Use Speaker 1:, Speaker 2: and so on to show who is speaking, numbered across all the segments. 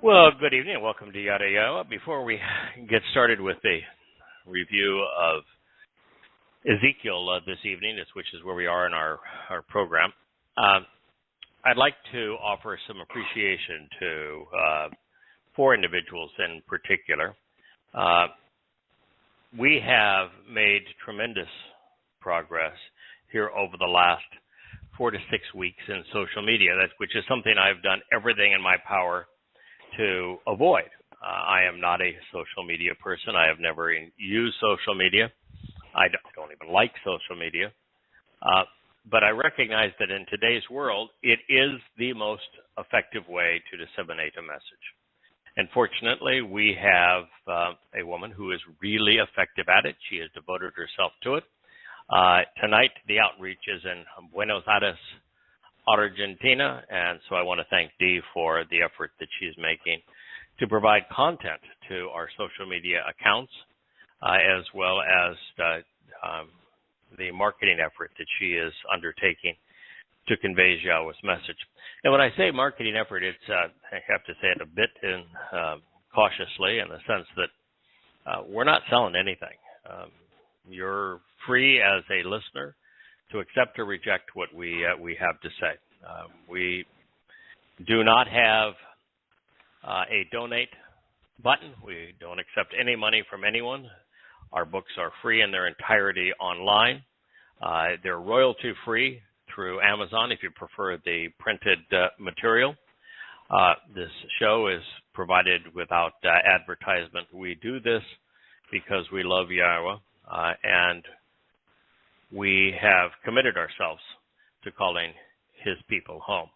Speaker 1: Well, good evening and welcome to Yada Yahowah. Before we get started with the review of Ezekiel this evening, which is where we are in our program, I'd like to offer some appreciation to four individuals in particular. We have made tremendous progress here over the last 4 to 6 weeks in social media, which is something I've done everything in my power to avoid. I am not a social media person. I have never used social media. I don't even like social media. But I recognize that in today's world, it is the most effective way to disseminate a message. And fortunately, we have a woman who is really effective at it. She has devoted herself to it. Tonight, the outreach is in Buenos Aires, Argentina, and so I want to thank Dee for the effort that she's making to provide content to our social media accounts, as well as the marketing effort that she is undertaking to convey Yahweh's message. And when I say marketing effort, it's I have to say it a bit cautiously in the sense that we're not selling anything. You're free as a listener to accept or reject what we have to say. We do not have a donate button. We don't accept any money from anyone. Our books are free in their entirety online. They're royalty free through Amazon if you prefer the printed material. This show is provided without advertisement. We do this because we love Yahweh and we have committed ourselves to calling his people home.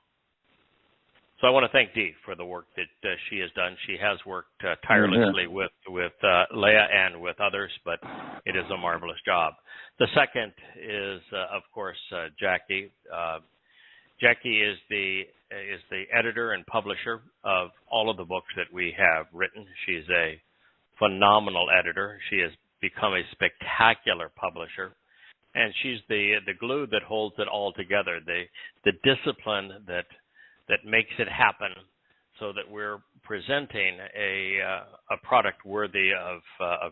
Speaker 1: So I want to thank Dee for the work that she has done. She has worked tirelessly with Leah and with others, but it is a marvelous job. The second is, of course, Jackie. Jackie is the editor and publisher of all of the books that we have written. She's a phenomenal editor. She has become a spectacular publisher. And she's the glue that holds it all together, the discipline that makes it happen so that we're presenting a product worthy of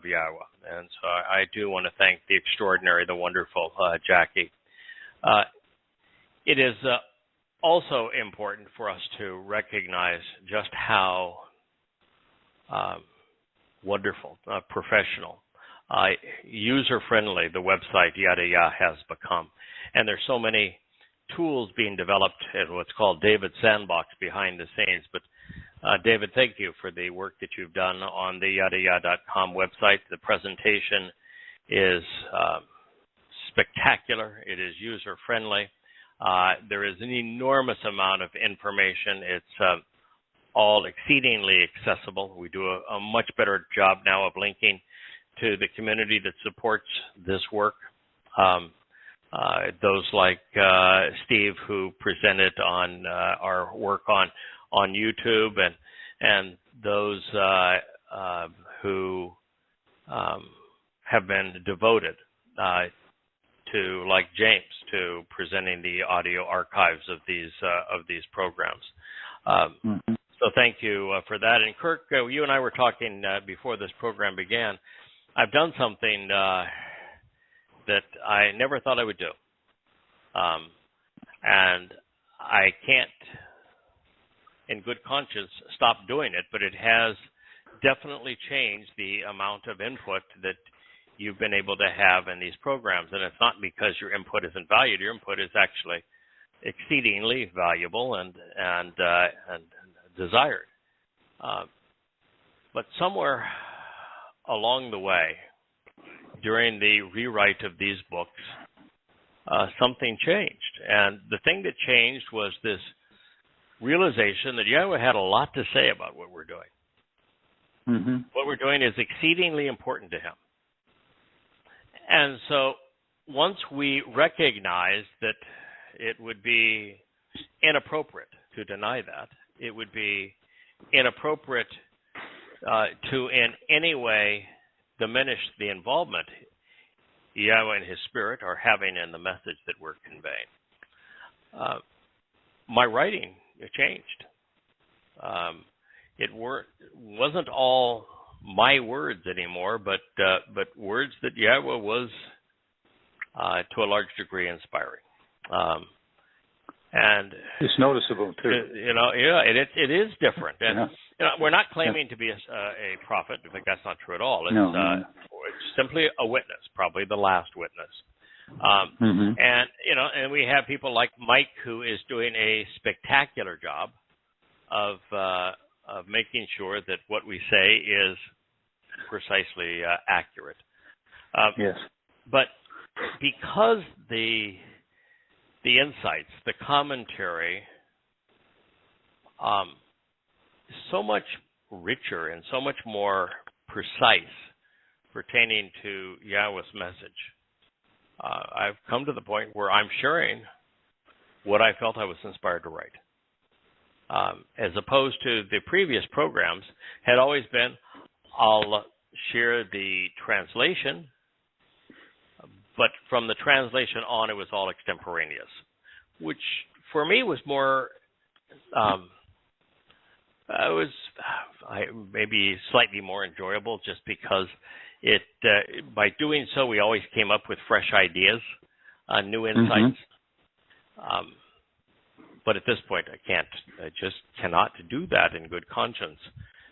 Speaker 1: Yahweh. And so I do want to thank the extraordinary, the wonderful Jackie. It is also important for us to recognize just how wonderful, professional, user-friendly the website Yada Yah has become. And there's so many tools being developed in what's called David's Sandbox behind the scenes. But David, thank you for the work that you've done on the YadaYah.com website. The presentation is spectacular. It is user-friendly. There is an enormous amount of information. It's all exceedingly accessible. We do a much better job now of linking to the community that supports this work. Those like Steve, who presented on our work on YouTube, and those who have been devoted to, like James, to presenting the audio archives of these programs. So thank you for that. And Kirk, you and I were talking before this program began. I've done something that I never thought I would do. And I can't, in good conscience, stop doing it, but it has definitely changed the amount of input that you've been able to have in these programs. And it's not because your input isn't valued. Your input is actually exceedingly valuable and desired. But somewhere along the way, during the rewrite of these books, something changed. And the thing that changed was this realization that Yahweh had a lot to say about what we're doing. Mm-hmm. What we're doing is exceedingly important to him. And so once we recognized that it would be inappropriate to deny that, it would be inappropriate to in any way diminish the involvement Yahweh and his Spirit are having in the message that we're conveying. My writing changed. wasn't all my words anymore, but words that Yahweh was to a large degree inspiring. And
Speaker 2: it's noticeable too.
Speaker 1: It is different. And
Speaker 2: Yeah.
Speaker 1: we're not claiming to be a prophet. In fact, that's not true at all. It's simply a witness, probably the last witness. And we have people like Mike, who is doing a spectacular job of making sure that what we say is precisely accurate.
Speaker 2: Yes.
Speaker 1: But because the insights, the commentary, is so much richer and so much more precise pertaining to Yahweh's message, I've come to the point where I'm sharing what I felt I was inspired to write. As opposed to the previous programs had always been, I'll share the translation, but from the translation on, it was all extemporaneous, which for me was more, maybe slightly more enjoyable, just because by doing so, we always came up with fresh ideas, new insights. But at this point, I just cannot do that in good conscience,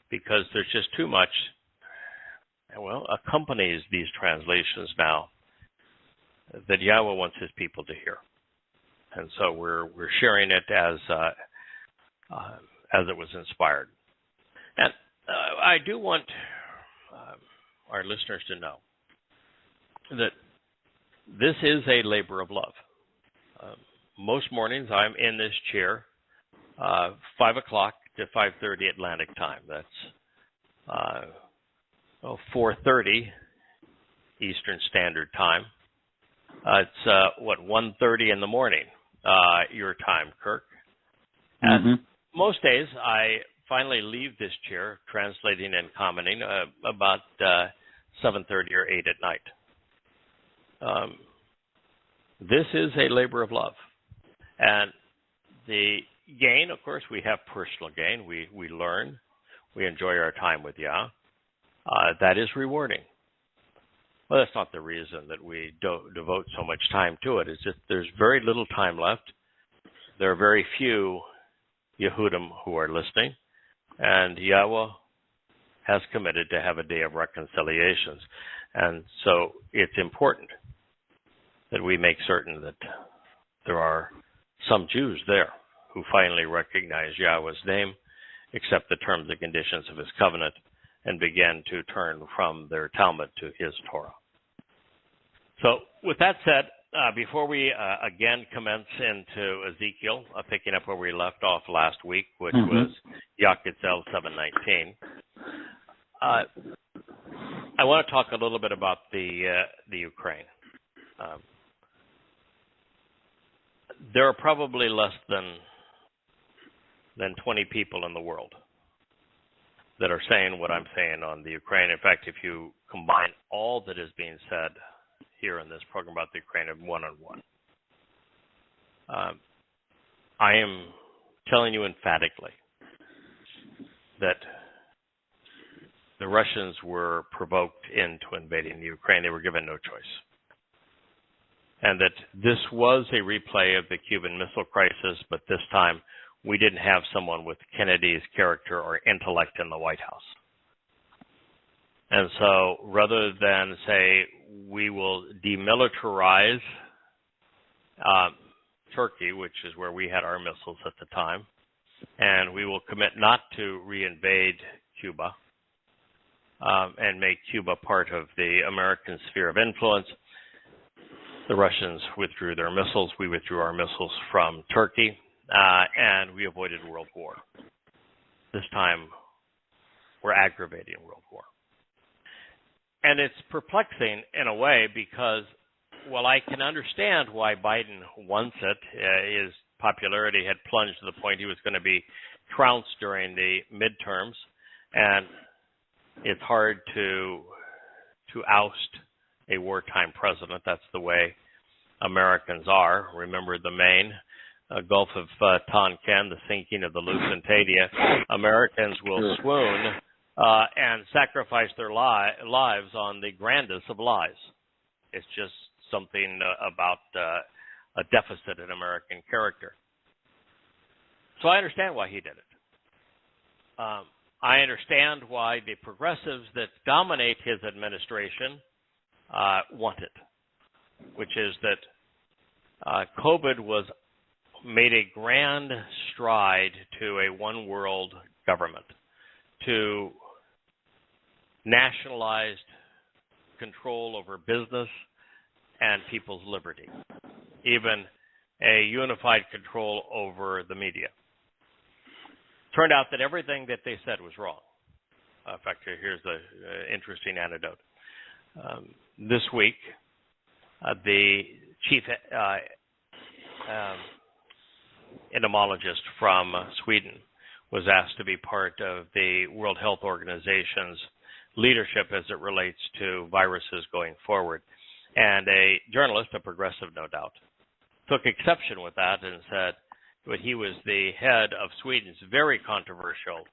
Speaker 1: because there's just too much, accompanies these translations now that Yahweh wants his people to hear. And so we're sharing it as it was inspired. And I do want our listeners to know that this is a labor of love. Most mornings I'm in this chair, 5 o'clock to 5:30 Atlantic time. That's 4:30 Eastern Standard Time. It's 1:30 in the morning, your time, Kirk. And most days I finally leave this chair, translating and commenting, about 7:30 or 8 at night. This is a labor of love. And the gain, of course, we have personal gain. We learn. We enjoy our time with Yah. That is rewarding. Well, that's not the reason that we devote so much time to it. It's just there's very little time left. There are very few Yehudim who are listening. And Yahweh has committed to have a day of reconciliations. And so it's important that we make certain that there are some Jews there who finally recognize Yahweh's name, accept the terms and conditions of his covenant, and begin to turn from their Talmud to his Torah. So with that said, before we again commence into Ezekiel, picking up where we left off last week, which was Yakitzel 7:19, I want to talk a little bit about the Ukraine. There are probably less than 20 people in the world that are saying what I'm saying on the Ukraine. In fact, if you combine all that is being said here in this program about the Ukraine one-on-one, I am telling you emphatically that the Russians were provoked into invading the Ukraine. They were given no choice. And that this was a replay of the Cuban Missile Crisis, but this time we didn't have someone with Kennedy's character or intellect in the White House. And so rather than say we will demilitarize Turkey, which is where we had our missiles at the time, and we will commit not to reinvade Cuba and make Cuba part of the American sphere of influence, the Russians withdrew their missiles. We withdrew our missiles from Turkey, and we avoided World War. This time, we're aggravating World War. And it's perplexing in a way because, while I can understand why Biden wants it, his popularity had plunged to the point he was going to be trounced during the midterms, and it's hard to oust a wartime president. That's the way Americans are. Remember the Maine, Gulf of Tonkin, the sinking of the Lusitania, Americans will swoon and sacrifice their lives on the grandest of lies. It's just something about a deficit in American character. So I understand why he did it. I understand why the progressives that dominate his administration want it, which is that COVID was made a grand stride to a one-world government, to nationalized control over business and people's liberty, even a unified control over the media. Turned out that everything that they said was wrong. In fact, here's the interesting anecdote. This week, the chief entomologist from Sweden was asked to be part of the World Health Organization's leadership as it relates to viruses going forward. And a journalist, a progressive no doubt, took exception with that and said that he was the head of Sweden's very controversial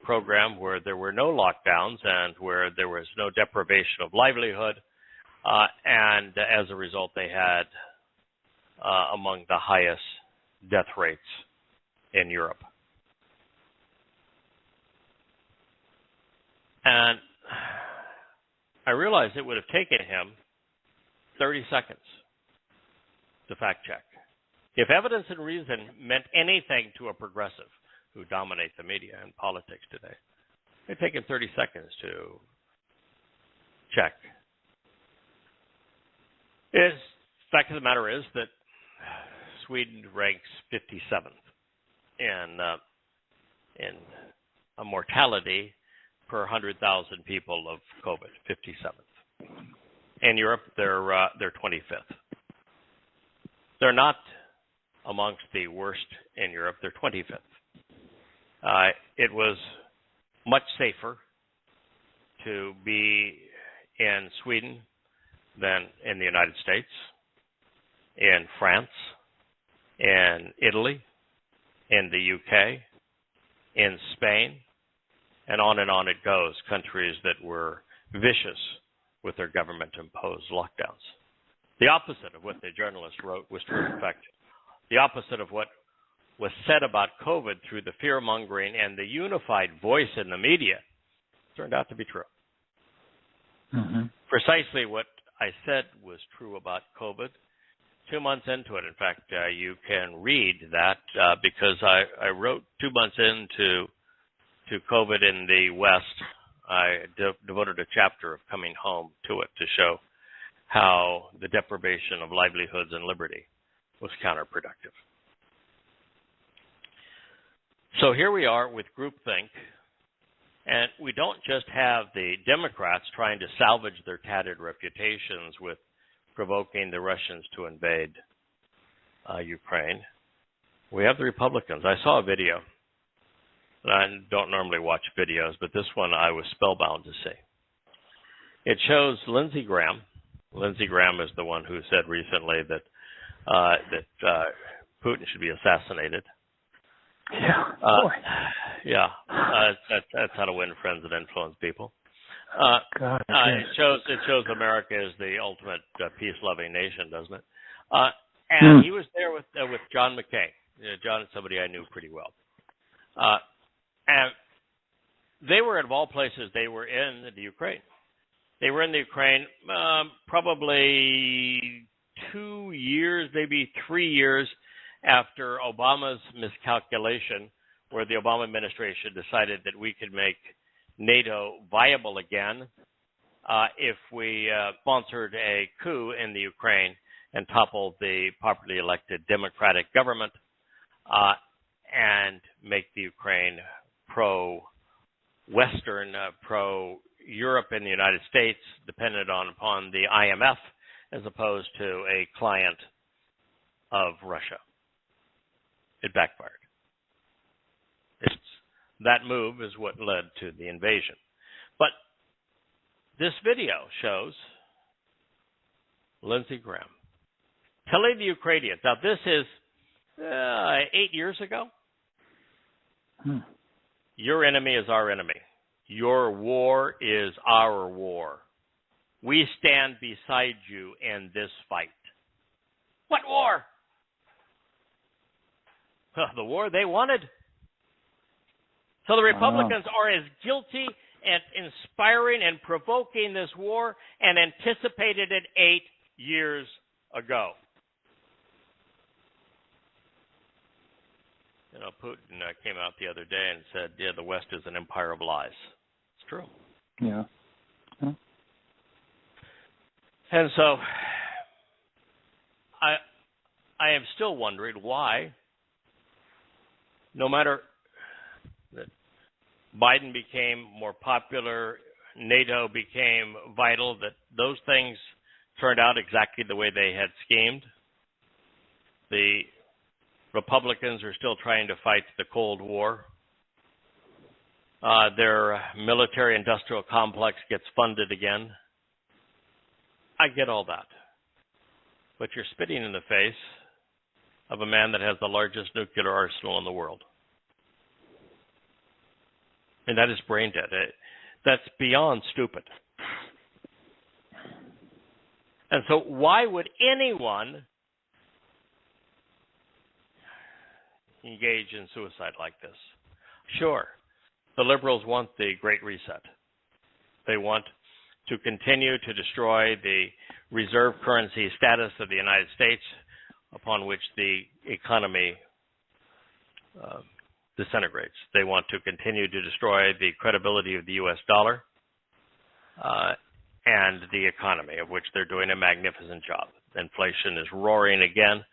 Speaker 1: program where there were no lockdowns and where there was no deprivation of livelihood. And as a result, they had among the highest death rates in Europe. And I realized it would have taken him 30 seconds to fact check. If evidence and reason meant anything to a progressive who dominate the media and politics today, it'd take him 30 seconds to check. The fact of the matter is that Sweden ranks 57th in mortality per 100,000 people of COVID, 57th. In Europe, they're 25th. They're not amongst the worst in Europe. They're 25th. It was much safer to be in Sweden than in the United States, in France, in Italy, in the UK, in Spain, and on it goes, countries that were vicious with their government-imposed lockdowns. The opposite of what the journalist wrote was true. In fact, the opposite of what was said about COVID through the fear-mongering and the unified voice in the media turned out to be true. Mm-hmm. Precisely what I said was true about COVID 2 months into it. In fact, you can read that because I wrote 2 months into COVID in the West. I devoted a chapter of coming home to it to show how the deprivation of livelihoods and liberty was counterproductive. So here we are with groupthink, and we don't just have the Democrats trying to salvage their tattered reputations with provoking the Russians to invade Ukraine. We have the Republicans. I saw a video. I don't normally watch videos, but this one I was spellbound to see. It shows Lindsey Graham. Lindsey Graham is the one who said recently that Putin should be assassinated.
Speaker 2: Yeah.
Speaker 1: That's how to win friends and influence people.
Speaker 2: God,
Speaker 1: it shows America as the ultimate peace-loving nation, doesn't it? And he was there with John McCain. John is somebody I knew pretty well. And they were, of all places, they were in the Ukraine. They were in the Ukraine probably 2 years, maybe 3 years after Obama's miscalculation, where the Obama administration decided that we could make NATO viable again if we sponsored a coup in the Ukraine and toppled the popularly elected democratic government and make the Ukraine pro-Western, pro-Europe and the United States, dependent upon the IMF as opposed to a client of Russia. It backfired. That move is what led to the invasion. But this video shows Lindsey Graham telling the Ukrainians, now this is 8 years ago. Your enemy is our enemy. Your war is our war. We stand beside you in this fight. What war? The war they wanted. So the Republicans are as guilty and inspiring and provoking this war and anticipated it 8 years ago. You know, Putin came out the other day and said, yeah, the West is an empire of lies. It's true.
Speaker 2: Yeah.
Speaker 1: And so I am still wondering why, no matter that Biden became more popular, NATO became vital, that those things turned out exactly the way they had schemed. The Republicans are still trying to fight the Cold War. Their military-industrial complex gets funded again. I get all that. But you're spitting in the face of a man that has the largest nuclear arsenal in the world. And that is brain dead. That's beyond stupid. And so why would anyone engage in suicide like this? Sure, the liberals want the Great Reset. They want to continue to destroy the reserve currency status of the United States, upon which the economy disintegrates. They want to continue to destroy the credibility of the U.S. dollar and the economy, of which they're doing a magnificent job. Inflation is roaring again.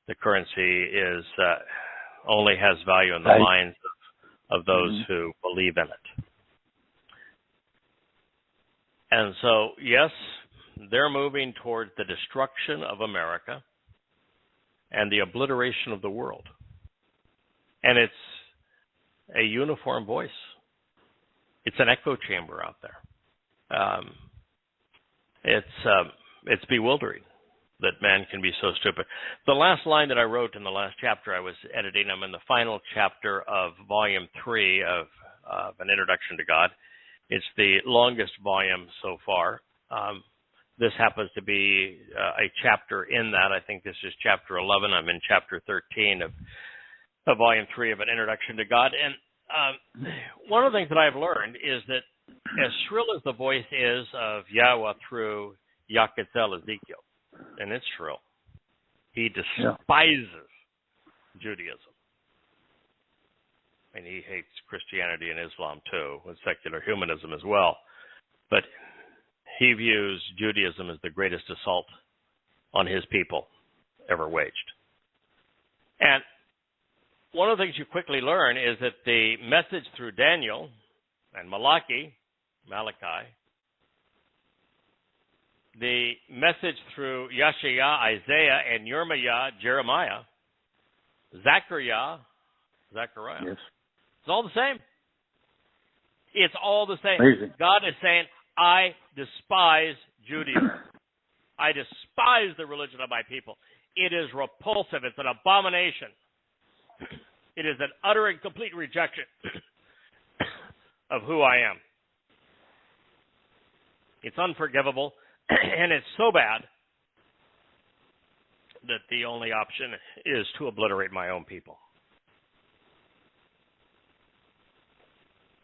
Speaker 1: The currency is only has value in the minds of those who believe in it. And so, yes, they're moving toward the destruction of America and the obliteration of the world. And it's a uniform voice. It's an echo chamber out there. It's bewildering that man can be so stupid. The last line that I wrote in the last chapter I was editing, I'm in the final chapter of volume 3 of an introduction to God. It's the longest volume so far. This happens to be a chapter in that. I think this is chapter 11. I'm in chapter 13 of volume 3 of an introduction to God. And one of the things that I've learned is that as shrill as the voice is of Yahweh through Yaquetzal Ezekiel, and it's shrill, he despises Judaism. And he hates Christianity and Islam too, and secular humanism as well. But he views Judaism as the greatest assault on his people ever waged. And one of the things you quickly learn is that the message through Daniel and Malachi, the message through Yeshaya, Isaiah, and Yirmiah, Jeremiah, Zechariah,
Speaker 2: yes.
Speaker 1: It's all the same. It's all the same.
Speaker 2: Amazing.
Speaker 1: God is saying, I despise Judaism. I despise the religion of my people. It is repulsive. It's an abomination. It is an utter and complete rejection of who I am. It's unforgivable, and it's so bad that the only option is to obliterate my own people.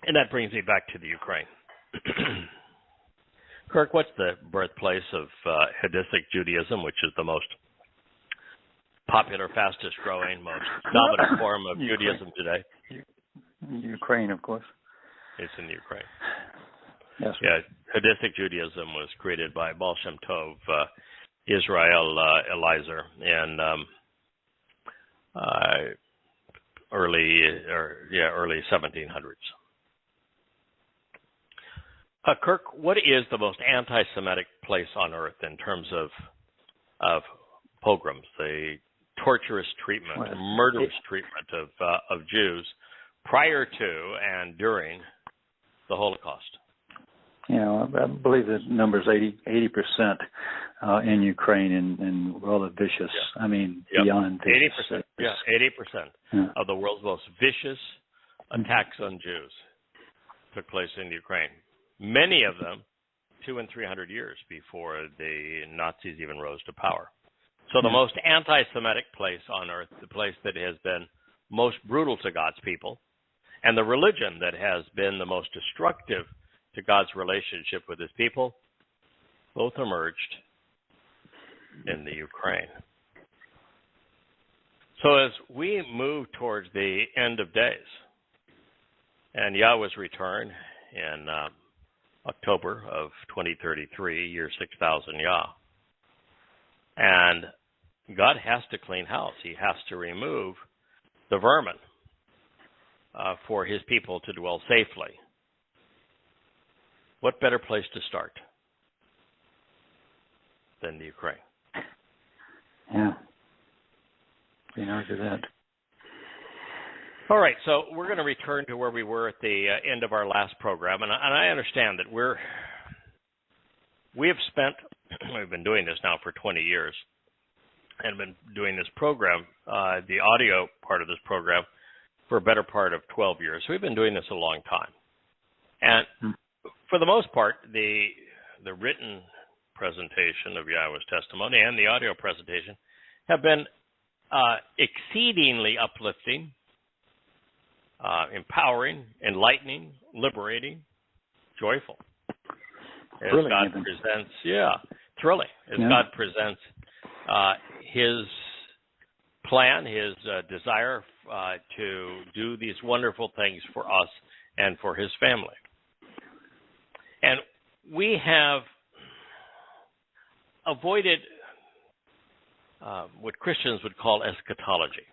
Speaker 1: And that brings me back to the Ukraine. Kirk, what's the birthplace of Hasidic Judaism, which is the most popular, fastest growing, most dominant form of Judaism today?
Speaker 2: Ukraine, of course.
Speaker 1: It's in Ukraine.
Speaker 2: Yes.
Speaker 1: Yeah, Hasidic Judaism was created by Baal Shem Tov, Israel Eliezer, in early 1700s. Kirk, what is the most anti-Semitic place on earth in terms of pogroms, the torturous treatment, murderous treatment of Jews prior to and during the Holocaust?
Speaker 2: Yeah, I believe the number is 80% in Ukraine, and rather vicious.
Speaker 1: Yeah.
Speaker 2: I mean, beyond
Speaker 1: 80%. Yeah, 80% of the world's most vicious attacks on Jews took place in Ukraine. Many of them 200 and 300 years before the Nazis even rose to power. So the most anti-Semitic place on earth, the place that has been most brutal to God's people, and the religion that has been the most destructive to God's relationship with his people, both emerged in the Ukraine. So as we move towards the end of days, and Yahweh's return in October of 2033, year 6000 Yah, and God has to clean house. He has to remove the vermin for his people to dwell safely. What better place to start than the Ukraine?
Speaker 2: Yeah. Can't argue that.
Speaker 1: All right, so we're going to return to where we were at the end of our last program, and I understand that we've been doing this now for 20 years, and been doing this program, the audio part of this program, for a better part of 12 years. So we've been doing this a long time. And for the most part, the written presentation of Yahweh's testimony and the audio presentation have been exceedingly uplifting, empowering, enlightening, liberating, joyful. As
Speaker 2: thrilling,
Speaker 1: God
Speaker 2: even.
Speaker 1: presents, thrilling. As God presents his plan, his desire to do these wonderful things for us and for his family. And we have avoided what Christians would call eschatology.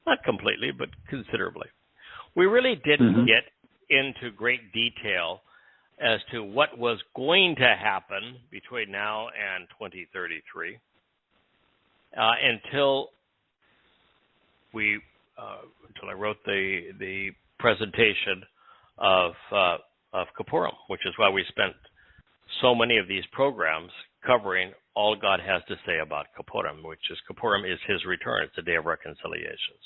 Speaker 1: Not completely, but considerably. We really didn't get into great detail as to what was going to happen between now and 2033 until I wrote the presentation of Kippurim, which is why we spent so many of these programs covering all God has to say about Kippurim, which is Kippurim is his return. It's a day of reconciliations.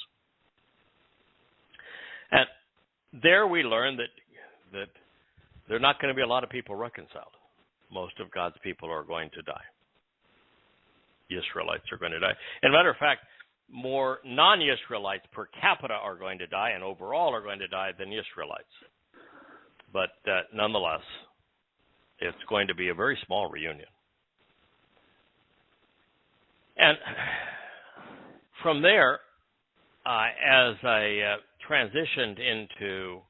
Speaker 1: And there we learned that there are not going to be a lot of people reconciled. Most of God's people are going to die. The Israelites are going to die. As a matter of fact, more non-Israelites per capita are going to die and overall are going to die than Israelites. But nonetheless, it's going to be a very small reunion. And from there, as I transitioned into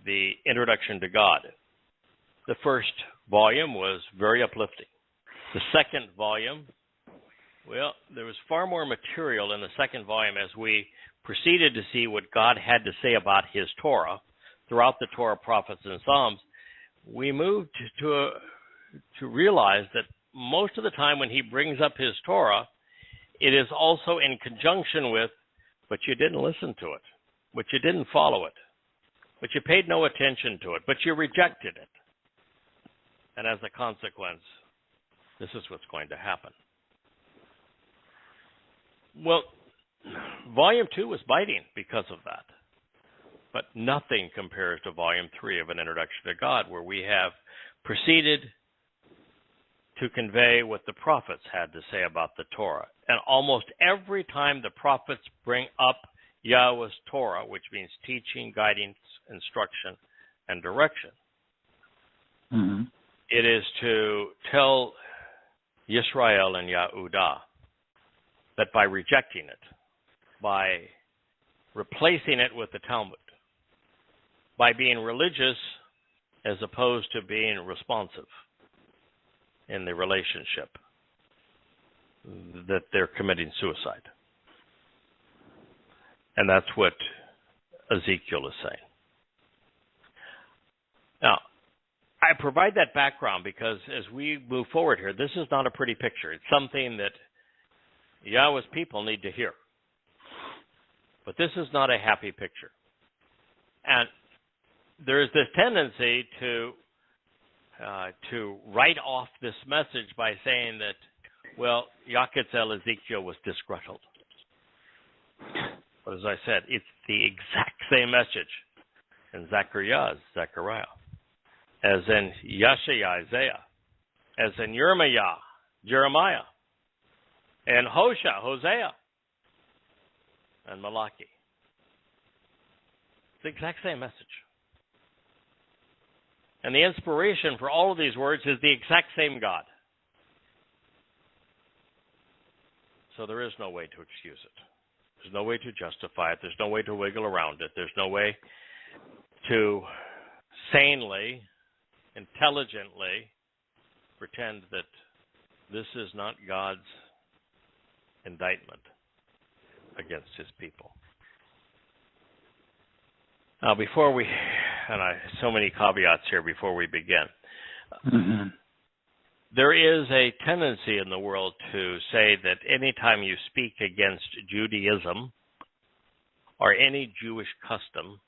Speaker 1: the introduction to God, the first volume was very uplifting. The second volume, well, there was far more material in the second volume as we proceeded to see what God had to say about his Torah throughout the Torah, prophets, and Psalms. We moved to realize that most of the time when he brings up his Torah, it is also in conjunction with, but you didn't listen to it, but you didn't follow it, but you paid no attention to it, but you rejected it. And as a consequence, this is what's going to happen. Well, Volume 2 was biting because of that. But nothing compares to Volume 3 of An Introduction to God, where we have proceeded to convey what the prophets had to say about the Torah. And almost every time the prophets bring up Yahweh's Torah, which means teaching, guidance, instruction, and direction, it is to tell Yisrael and Yahudah that by rejecting it, by replacing it with the Talmud, by being religious as opposed to being responsive in the relationship, that they're committing suicide. And that's what Ezekiel is saying. Now, I provide that background because as we move forward here, this is not a pretty picture. It's something that Yahweh's people need to hear. But this is not a happy picture. And there is this tendency to write off this message by saying that, well, Yaketzel Ezekiel was disgruntled. But as I said, it's the exact same message in Zechariah, as in Yeshaya, Isaiah, as in Yirmiah, Jeremiah, and Hosea, and Malachi. It's the exact same message. And the inspiration for all of these words is the exact same God. So there is no way to excuse it. There's no way to justify it. There's no way to wiggle around it. There's no way to sanely, intelligently pretend that this is not God's indictment against his people. Now, before we, so many caveats here before we begin.
Speaker 2: Mm-hmm.
Speaker 1: There is a tendency in the world to say that anytime you speak against Judaism or any Jewish custom,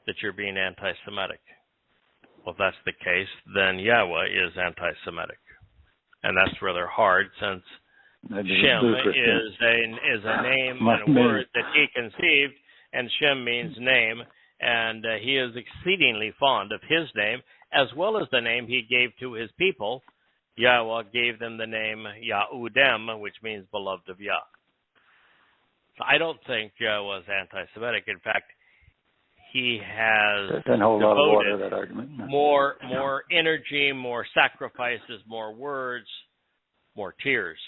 Speaker 1: that you're being anti-Semitic. Well, if that's the case, then Yahweh is anti-Semitic. And that's rather hard, since Shem is a name and a word that he conceived, and Shem means name, and he is exceedingly fond of his name, as well as the name he gave to his people. Yahweh gave them the name Yahudem, which means beloved of Yah. So I don't think Yahweh is anti-Semitic. In fact, he has devoted more energy, more sacrifices, more words, more tears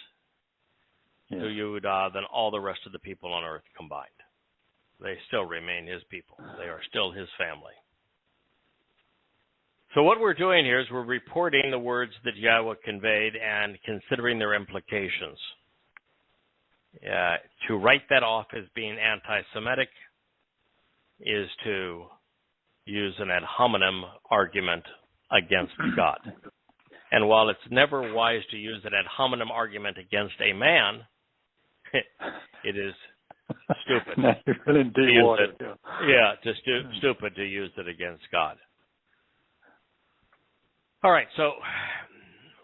Speaker 1: to Yehudah than all the rest of the people on earth combined. They still remain his people. They are still his family. So what we're doing here is we're reporting the words that Yahweh conveyed and considering their implications. To write that off as being anti-Semitic is to use an ad hominem argument against God. And while it's never wise to use an ad hominem argument against a man, it is stupid. Stupid to use it against God. All right, so,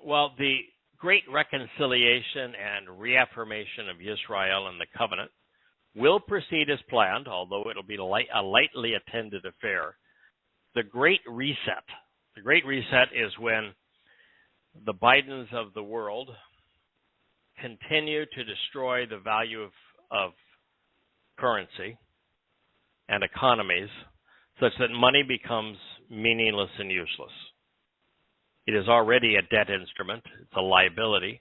Speaker 1: well, the great reconciliation and reaffirmation of Yisrael and the covenant will proceed as planned, although it'll be a lightly attended affair. The Great Reset. The Great Reset is when the Bidens of the world continue to destroy the value of currency and economies such that money becomes meaningless and useless. It is already a debt instrument. It's a liability.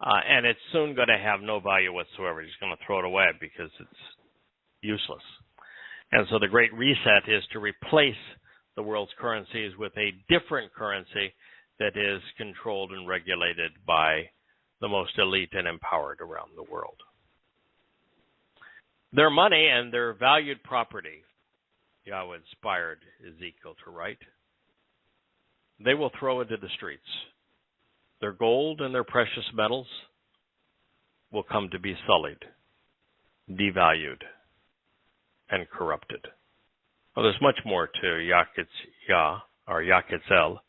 Speaker 1: And it's soon going to have no value whatsoever. He's going to throw it away because it's useless. And so the Great Reset is to replace the world's currencies with a different currency that is controlled and regulated by the most elite and empowered around the world. Their money and their valued property, Yahweh inspired Ezekiel to write, they will throw into the streets. Their gold and their precious metals will come to be sullied, devalued, and corrupted. Well, there's much more to Yakitzel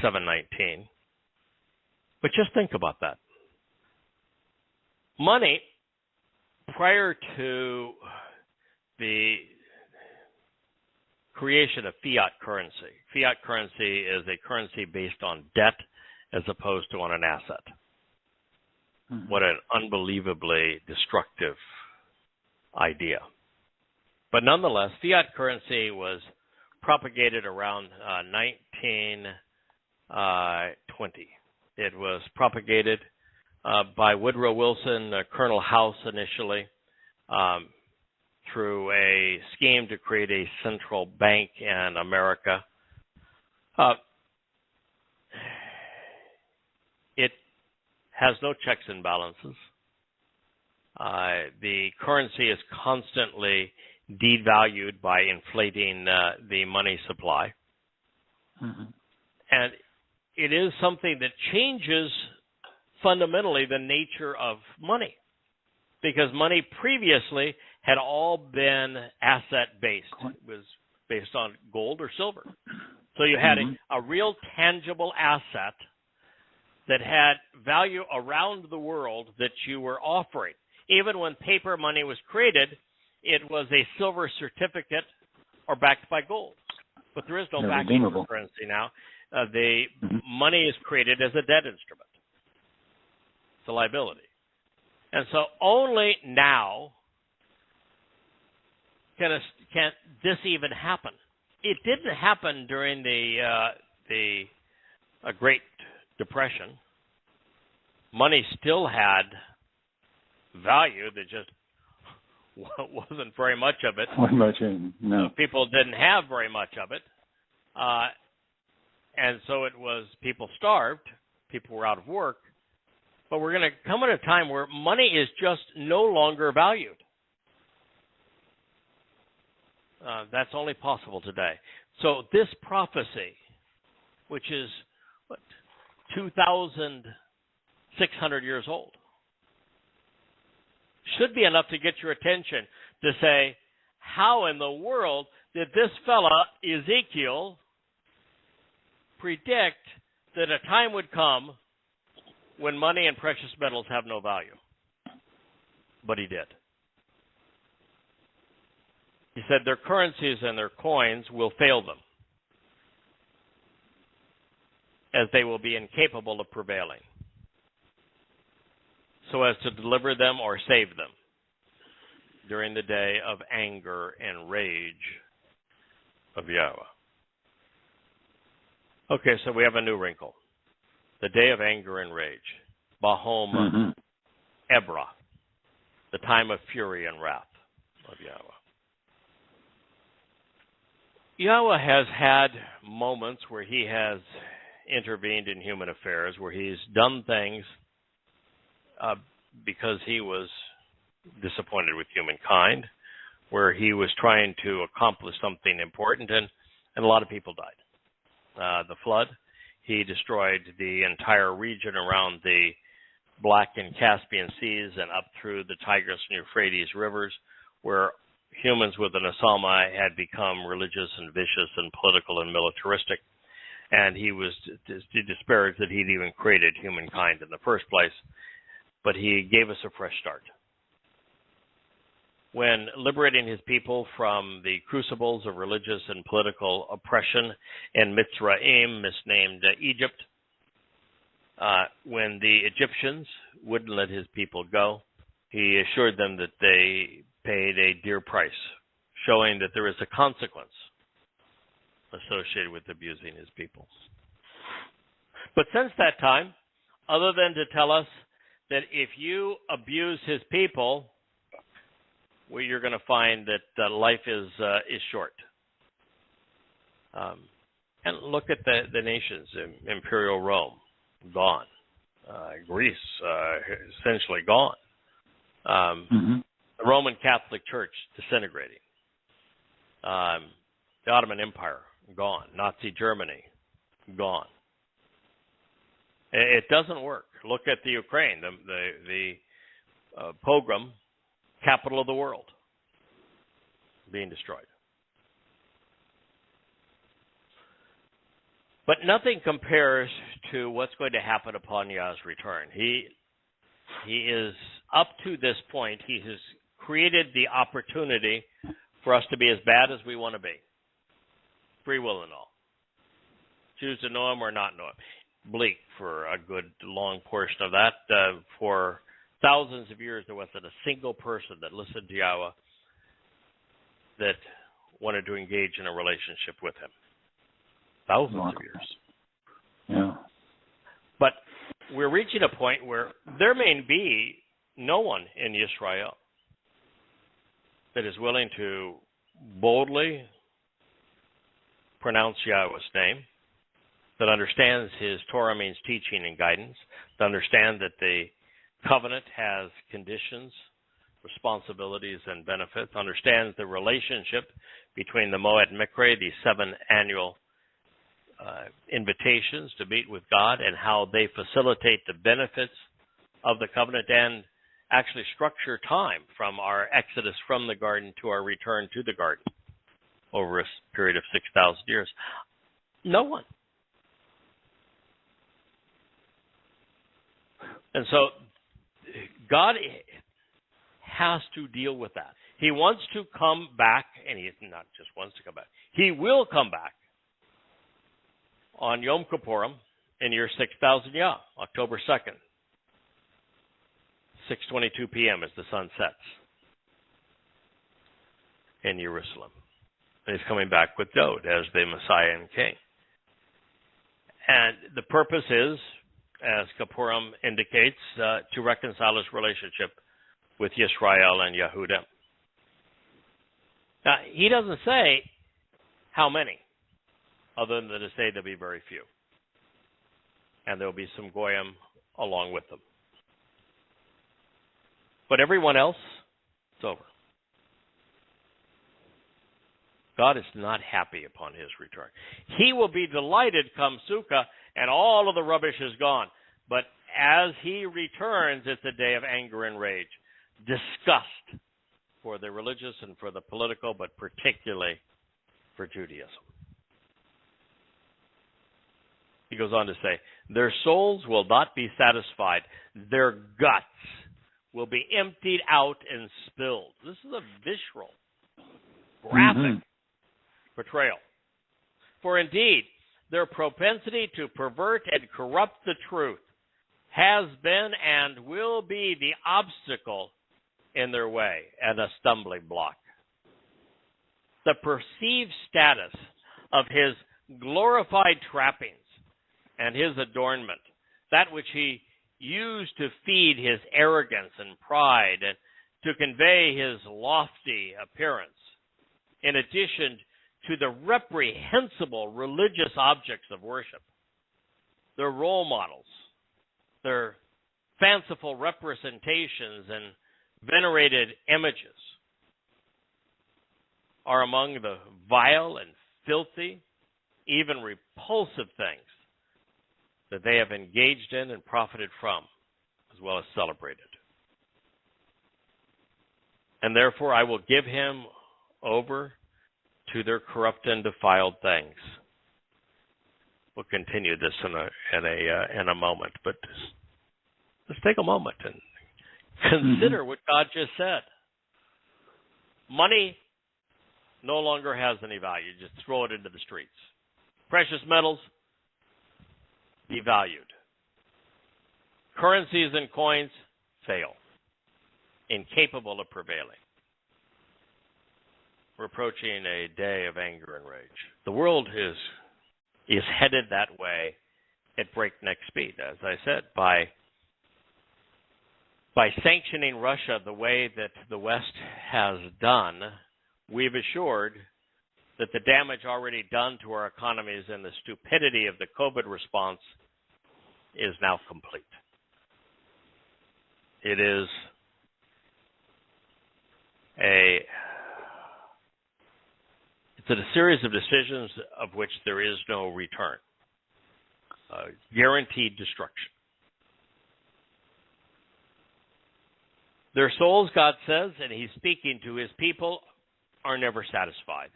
Speaker 1: 7:19. But just think about that. Money, prior to the creation of fiat currency. Fiat currency is a currency based on debt as opposed to on an asset. Mm-hmm. What an unbelievably destructive idea. But nonetheless, fiat currency was propagated around 1920. It was propagated by Woodrow Wilson, Colonel House initially, through a scheme to create a central bank in America. It has no checks and balances. The currency is constantly devalued by inflating the money supply. Mm-hmm. And it is something that changes fundamentally the nature of money, because money previously had all been asset-based. It was based on gold or silver. So you had a real tangible asset that had value around the world that you were offering. Even when paper money was created, it was a silver certificate or backed by gold. But there is no
Speaker 2: They're
Speaker 1: backing for
Speaker 2: redeemable.
Speaker 1: currency now. The money is created as a debt instrument. It's a liability. And so only now can this even happen. It didn't happen during the Great Depression. Money still had value. There just wasn't very much of it.
Speaker 2: No.
Speaker 1: People didn't have very much of it. And so it was people starved. People were out of work. But we're going to come at a time where money is just no longer valued. That's only possible today. So this prophecy, which is, 2,600 years old, should be enough to get your attention to say, how in the world did this fella, Ezekiel, predict that a time would come when money and precious metals have no value? But he did. He said their currencies and their coins will fail them, as they will be incapable of prevailing, so as to deliver them or save them during the day of anger and rage of Yahweh. Okay, so we have a new wrinkle. The day of anger and rage. Bahom Ebra. The time of fury and wrath of Yahweh. Yahweh has had moments where he has intervened in human affairs, where he's done things because he was disappointed with humankind, where he was trying to accomplish something important, and a lot of people died. The flood, he destroyed the entire region around the Black and Caspian Seas and up through the Tigris and Euphrates rivers, where humans with an Asalmai had become religious and vicious and political and militaristic. And he was disparaged that he'd even created humankind in the first place. But he gave us a fresh start. When liberating his people from the crucibles of religious and political oppression in Mitzrayim, misnamed Egypt, when the Egyptians wouldn't let his people go, he assured them that they paid a dear price, showing that there is a consequence associated with abusing his people. But since that time, other than to tell us that if you abuse his people, well, you're going to find that life is short. And look at the nations. Imperial Rome, gone. Greece, essentially gone. The Roman Catholic Church, disintegrating. The Ottoman Empire, gone. Nazi Germany, gone. It doesn't work. Look at the Ukraine, the pogrom, capital of the world, being destroyed. But nothing compares to what's going to happen upon Yah's return. He is, up to this point, he has created the opportunity for us to be as bad as we want to be. Free will and all. Choose to know him or not know him. Bleak for a good long portion of that. For thousands of years, there wasn't a single person that listened to Yahweh that wanted to engage in a relationship with him. Thousands of years.
Speaker 2: Yeah.
Speaker 1: But we're reaching a point where there may be no one in Israel that is willing to boldly pronounce Yahweh's name, that understands his Torah means teaching and guidance, to understand that the covenant has conditions, responsibilities, and benefits, understands the relationship between the Moed Mikre, the 7 annual invitations to meet with God, and how they facilitate the benefits of the covenant, and actually structure time from our exodus from the garden to our return to the garden over a period of 6,000 years. No one. And so God has to deal with that. He wants to come back, and he not just wants to come back. He will come back on Yom Kippurim in year 6000 Yah, October 2nd, 6:22 p.m. as the sun sets in Jerusalem. And he's coming back with Dod as the Messiah and King. And the purpose is, as Kippurim indicates, to reconcile his relationship with Yisrael and Yehudim. Now, he doesn't say how many, other than to say there'll be very few. And there'll be some Goyim along with them. But everyone else, it's over. God is not happy upon his return. He will be delighted come Sukkah, and all of the rubbish is gone. But as he returns, it's a day of anger and rage, disgust for the religious and for the political, but particularly for Judaism. He goes on to say, their souls will not be satisfied. Their guts will be emptied out and spilled. This is a visceral, graphic portrayal. For indeed, their propensity to pervert and corrupt the truth has been and will be the obstacle in their way and a stumbling block. The perceived status of his glorified trappings and his adornment, that which he used to feed his arrogance and pride and to convey his lofty appearance, in addition to the reprehensible religious objects of worship, their role models, their fanciful representations and venerated images, are among the vile and filthy, even repulsive things that they have engaged in and profited from, as well as celebrated. And therefore I will give him over to their corrupt and defiled things. We'll continue this in a moment, but let's take a moment and consider what God just said. Money no longer has any value. Just throw it into the streets. Precious metals, devalued. Currencies and coins fail, incapable of prevailing. We're approaching a day of anger and rage. The world is headed that way at breakneck speed, as I said, by sanctioning Russia the way that the West has done. We've assured that the damage already done to our economies and the stupidity of the COVID response is now complete. It is a series of decisions of which there is no return. Guaranteed destruction. Their souls, God says, and he's speaking to his people, are never satisfied.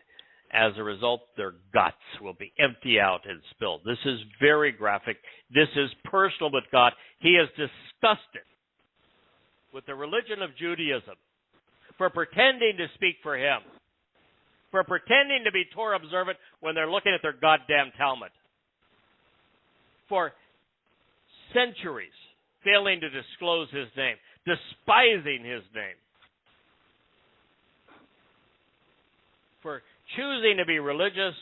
Speaker 1: As a result, their guts will be emptied out and spilled. This is very graphic. This is personal with God. He is disgusted with the religion of Judaism for pretending to speak for him, for pretending to be Torah observant when they're looking at their goddamn Talmud, for centuries failing to disclose his name, despising his name, for choosing to be religious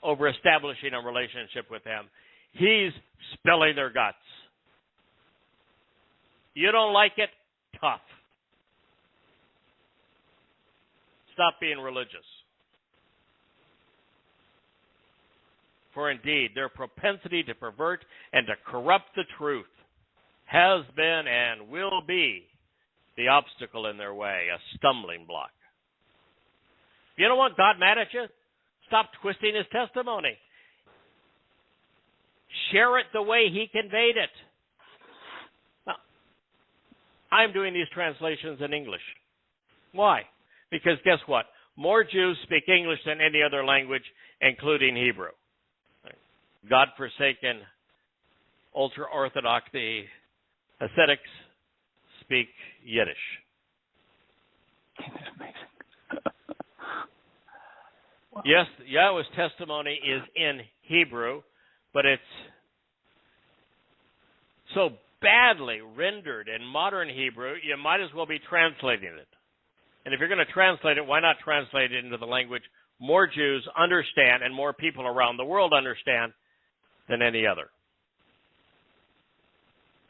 Speaker 1: over establishing a relationship with him. He's spilling their guts. You don't like it? Tough. Stop being religious. For indeed, their propensity to pervert and to corrupt the truth has been and will be the obstacle in their way, a stumbling block. If you don't want God mad at you, stop twisting his testimony. Share it the way he conveyed it. Now, I'm doing these translations in English. Why? Because guess what? More Jews speak English than any other language, including Hebrew. God-forsaken, ultra-Orthodox, the ascetics speak Yiddish.
Speaker 2: It's amazing. Wow.
Speaker 1: Yes, Yahweh's testimony is in Hebrew, but it's so badly rendered in modern Hebrew, you might as well be translating it. And if you're going to translate it, why not translate it into the language more Jews understand and more people around the world understand than any other?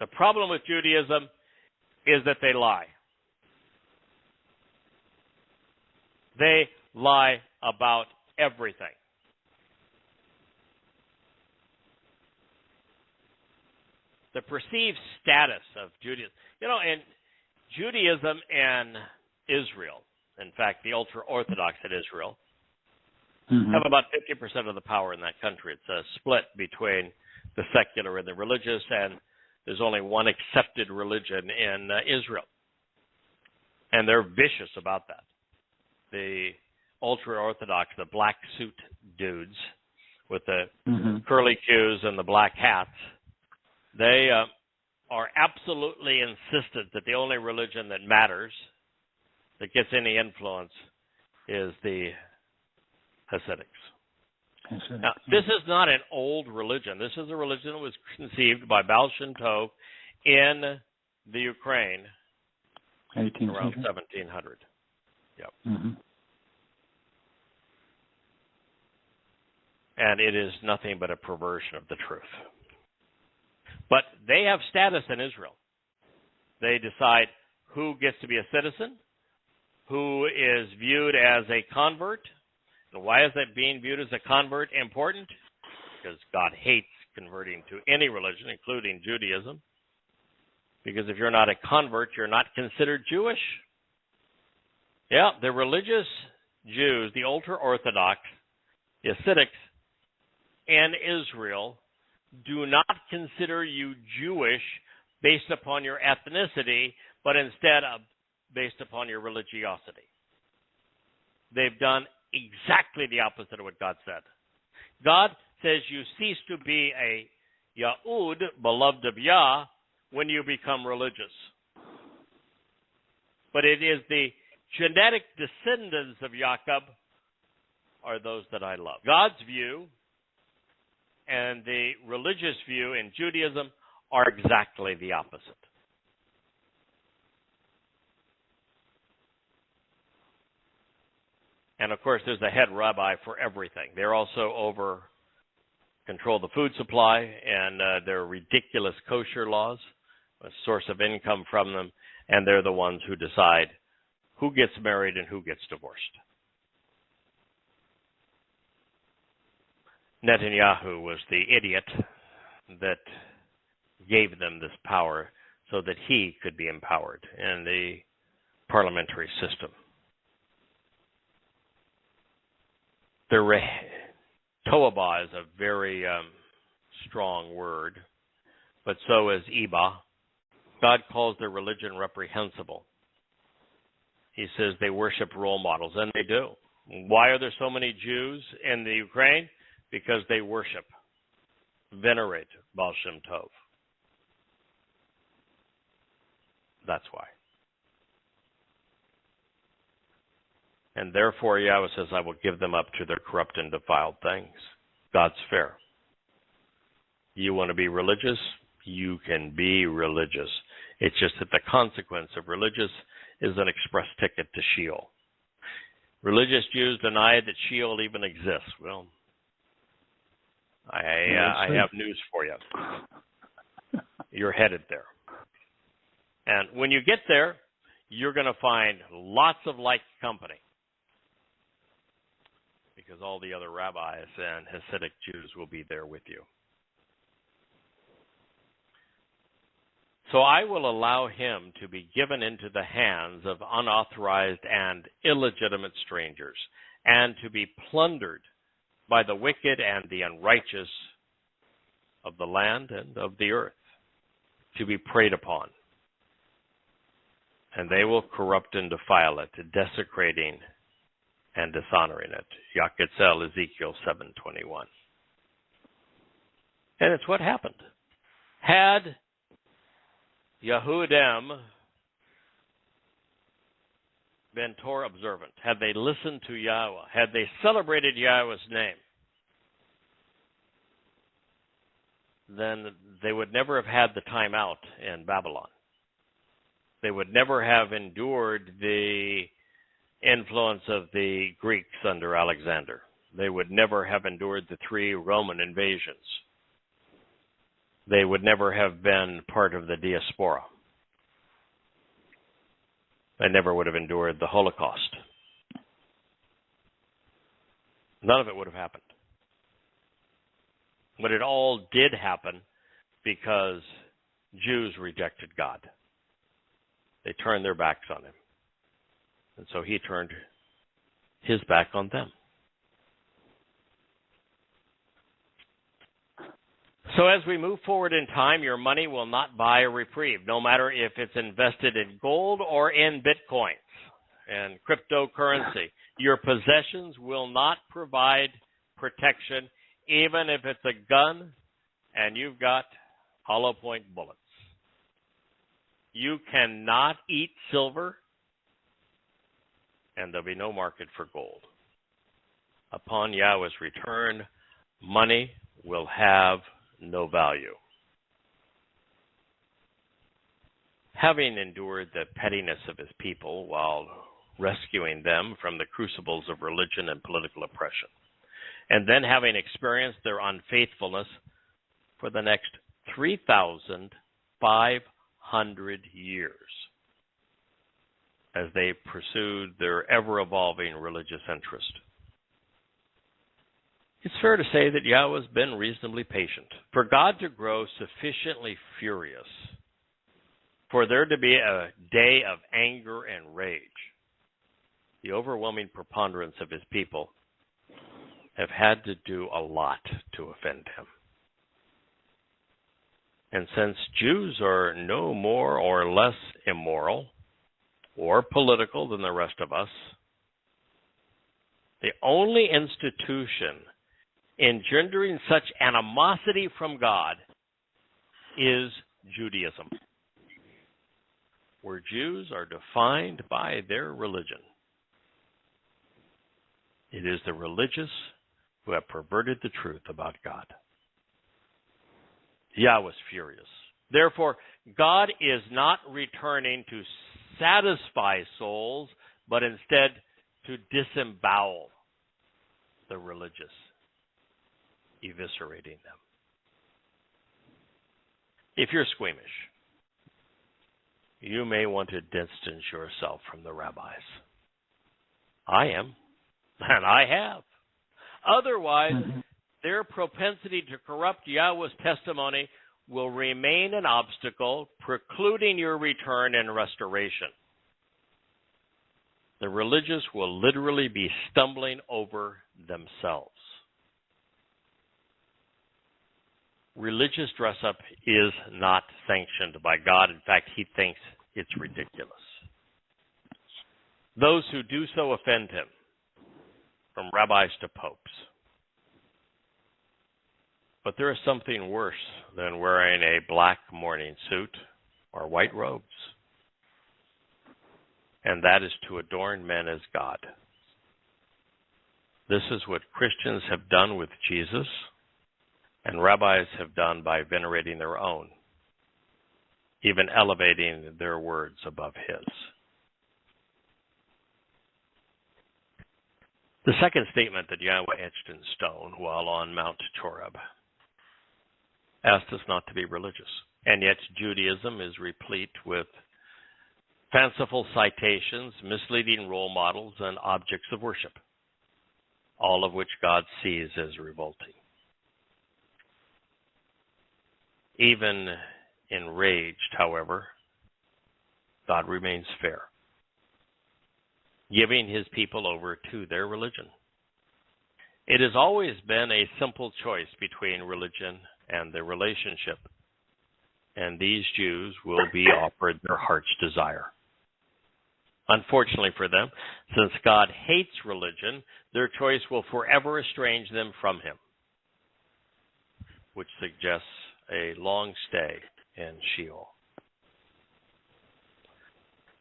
Speaker 1: The problem with Judaism is that they lie. They lie about everything. The perceived status of Judaism. You know, in Judaism and Israel, in fact, the ultra-Orthodox in Israel, have about 50% of the power in that country. It's a split between the secular and the religious, and there's only one accepted religion in Israel. And they're vicious about that. The ultra-Orthodox, the black suit dudes with the curly cues and the black hats, they are absolutely insistent that the only religion that matters, that gets any influence, is the Hasidics. Now, this is not an old religion. This is a religion that was conceived by Baal Shem Tov in the Ukraine around 1700. Yep. And it is nothing but a perversion of the truth. But they have status in Israel. They decide who gets to be a citizen, who is viewed as a convert. And why is that being viewed as a convert important? Because God hates converting to any religion, including Judaism. Because if you're not a convert, you're not considered Jewish. Yeah, the religious Jews, the ultra-Orthodox, the Hasidics in Israel, do not consider you Jewish based upon your ethnicity, but instead based upon your religiosity. They've done exactly the opposite of what God said. God says you cease to be a Yahud, beloved of Yah, when you become religious. But it is the genetic descendants of Jacob are those that I love. God's view and the religious view in Judaism are exactly the opposite. And of course, there's a head rabbi for everything. They're also control the food supply and their ridiculous kosher laws, a source of income from them, and they're the ones who decide who gets married and who gets divorced. Netanyahu was the idiot that gave them this power so that he could be empowered in the parliamentary system. The Toabah is a very strong word, but so is Iba. God calls their religion reprehensible. He says they worship role models, and they do. Why are there so many Jews in the Ukraine? Because they worship, venerate Baal Shem Tov. That's why. And therefore, Yahweh says, I will give them up to their corrupt and defiled things. God's fair. You want to be religious? You can be religious. It's just that the consequence of religious is an express ticket to Sheol. Religious Jews deny that Sheol even exists. Well, I have news for you. You're headed there. And when you get there, you're going to find lots of like company. Because all the other rabbis and Hasidic Jews will be there with you. So I will allow him to be given into the hands of unauthorized and illegitimate strangers, and to be plundered by the wicked and the unrighteous of the land and of the earth, to be preyed upon. And they will corrupt and defile it, desecrating and dishonoring it. Yaketzel, Ezekiel 7:21. And it's what happened. Had Yehudim been Torah observant, had they listened to Yahweh, had they celebrated Yahweh's name, then they would never have had the time out in Babylon. They would never have endured the influence of the Greeks under Alexander. They would never have endured the 3 Roman invasions. They would never have been part of the diaspora. They never would have endured the Holocaust. None of it would have happened. But it all did happen because Jews rejected God. They turned their backs on him. And so he turned his back on them. So as we move forward in time, your money will not buy a reprieve, no matter if it's invested in gold or in bitcoins and cryptocurrency. Your possessions will not provide protection, even if it's a gun and you've got hollow point bullets. You cannot eat silver, and there'll be no market for gold. Upon Yahweh's return, money will have no value. Having endured the pettiness of his people while rescuing them from the crucibles of religion and political oppression, and then having experienced their unfaithfulness for the next 3,500 years as they pursued their ever-evolving religious interest. It's fair to say that Yahweh has been reasonably patient. For God to grow sufficiently furious, for there to be a day of anger and rage, the overwhelming preponderance of his people have had to do a lot to offend him. And since Jews are no more or less immoral or political than the rest of us, the only institution engendering such animosity from God is Judaism, where Jews are defined by their religion. It is the religious who have perverted the truth about God. Yahweh is furious. Therefore, God is not returning to satisfy souls, but instead to disembowel the religious, eviscerating them. If you're squeamish, you may want to distance yourself from the rabbis. I am, and I have. Otherwise, their propensity to corrupt Yahweh's testimony will remain an obstacle, precluding your return and restoration. The religious will literally be stumbling over themselves. Religious dress-up is not sanctioned by God. In fact, he thinks it's ridiculous. Those who do so offend him, from rabbis to popes. But there is something worse than wearing a black mourning suit or white robes, and that is to adorn men as God. This is what Christians have done with Jesus, and rabbis have done by venerating their own, even elevating their words above his. The second statement that Yahweh etched in stone while on Mount Torah asked us not to be religious. And yet Judaism is replete with fanciful citations, misleading role models, and objects of worship, all of which God sees as revolting. Even enraged, however, God remains fair, giving his people over to their religion. It has always been a simple choice between religion and the relationship, and these Jews will be offered their heart's desire. Unfortunately for them, since God hates religion, their choice will forever estrange them from him, which suggests a long stay in Sheol.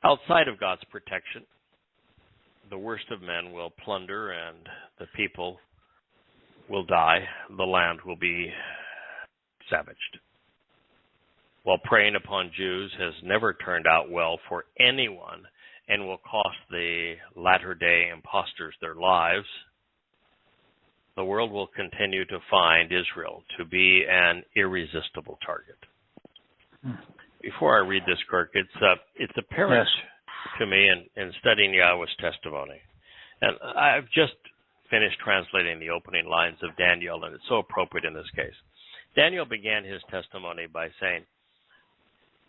Speaker 1: Outside of God's protection, the worst of men will plunder and the people will die. The land will be savaged. While preying upon Jews has never turned out well for anyone and will cost the latter-day impostors their lives, the world will continue to find Israel to be an irresistible target. Before I read this, Kirk, it's apparent to me in studying Yahweh's testimony, and I've just finished translating the opening lines of Daniel, and it's so appropriate in this case. Daniel began his testimony by saying,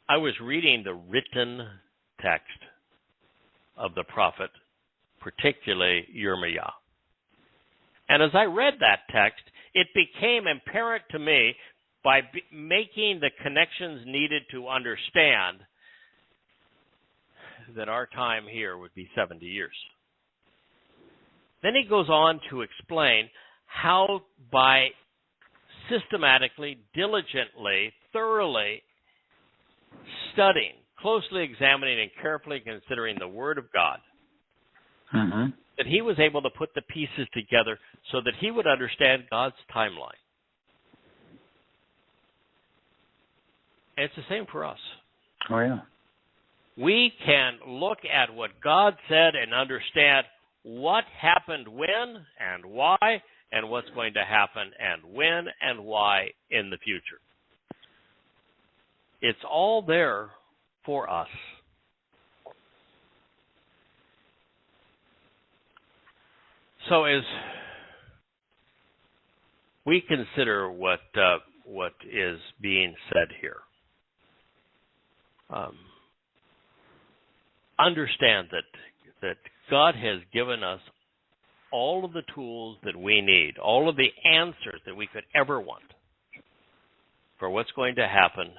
Speaker 1: I was reading the written text of the prophet, particularly Yirmiah. And as I read that text, it became apparent to me by making the connections needed to understand that our time here would be 70 years. Then he goes on to explain how by systematically, diligently, thoroughly studying, closely examining, and carefully considering the Word of God, that he was able to put the pieces together so that he would understand God's timeline. And it's the same for us.
Speaker 2: Oh, yeah.
Speaker 1: We can look at what God said and understand what happened when and why, and what's going to happen and when and why in the future. It's all there for us. So as we consider what is being said here, understand that God has given us all of the tools that we need, all of the answers that we could ever want for what's going to happen,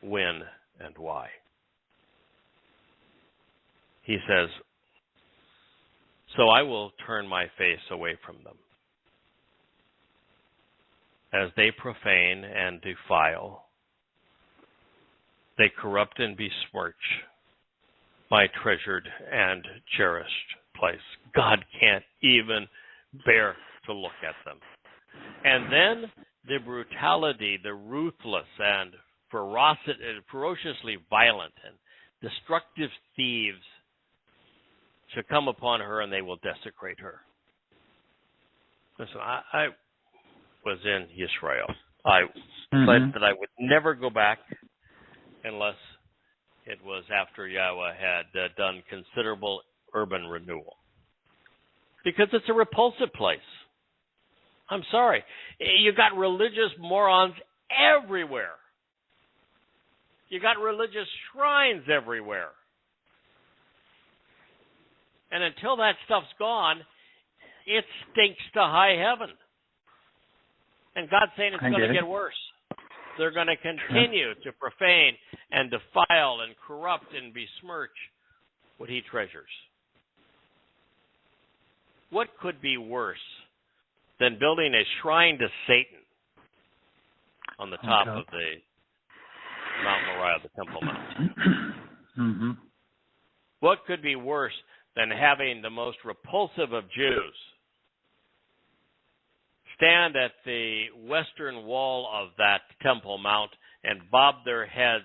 Speaker 1: when, and why. He says, so I will turn my face away from them, as they profane and defile. They corrupt and besmirch my treasured and cherished place. God can't even bear to look at them. And then the brutality, the ruthless and ferociously violent and destructive thieves shall come upon her, and they will desecrate her. Listen, I was in Israel. I said that I would never go back unless it was after Yahweh had done considerable urban renewal. Because it's a repulsive place. I'm sorry. You got religious morons everywhere. You got religious shrines everywhere. And until that stuff's gone, it stinks to high heaven. And God's saying it's going to get worse. They're going to continue to profane and defile and corrupt and besmirch what he treasures. What could be worse than building a shrine to Satan on the top of the Mount Moriah, the Temple Mount? What could be worse than having the most repulsive of Jews stand at the western wall of that Temple Mount and bob their heads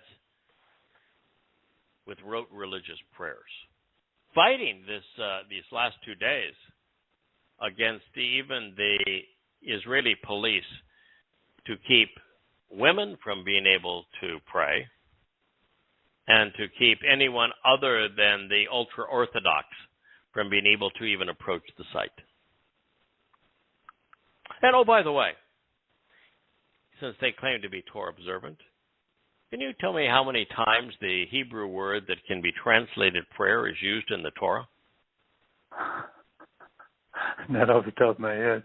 Speaker 1: with rote religious prayers, fighting these last 2 days against even the Israeli police to keep women from being able to pray and to keep anyone other than the ultra-Orthodox from being able to even approach the site. And oh, by the way, since they claim to be Torah observant, can you tell me how many times the Hebrew word that can be translated prayer is used in the Torah?
Speaker 2: Not off the top of my head.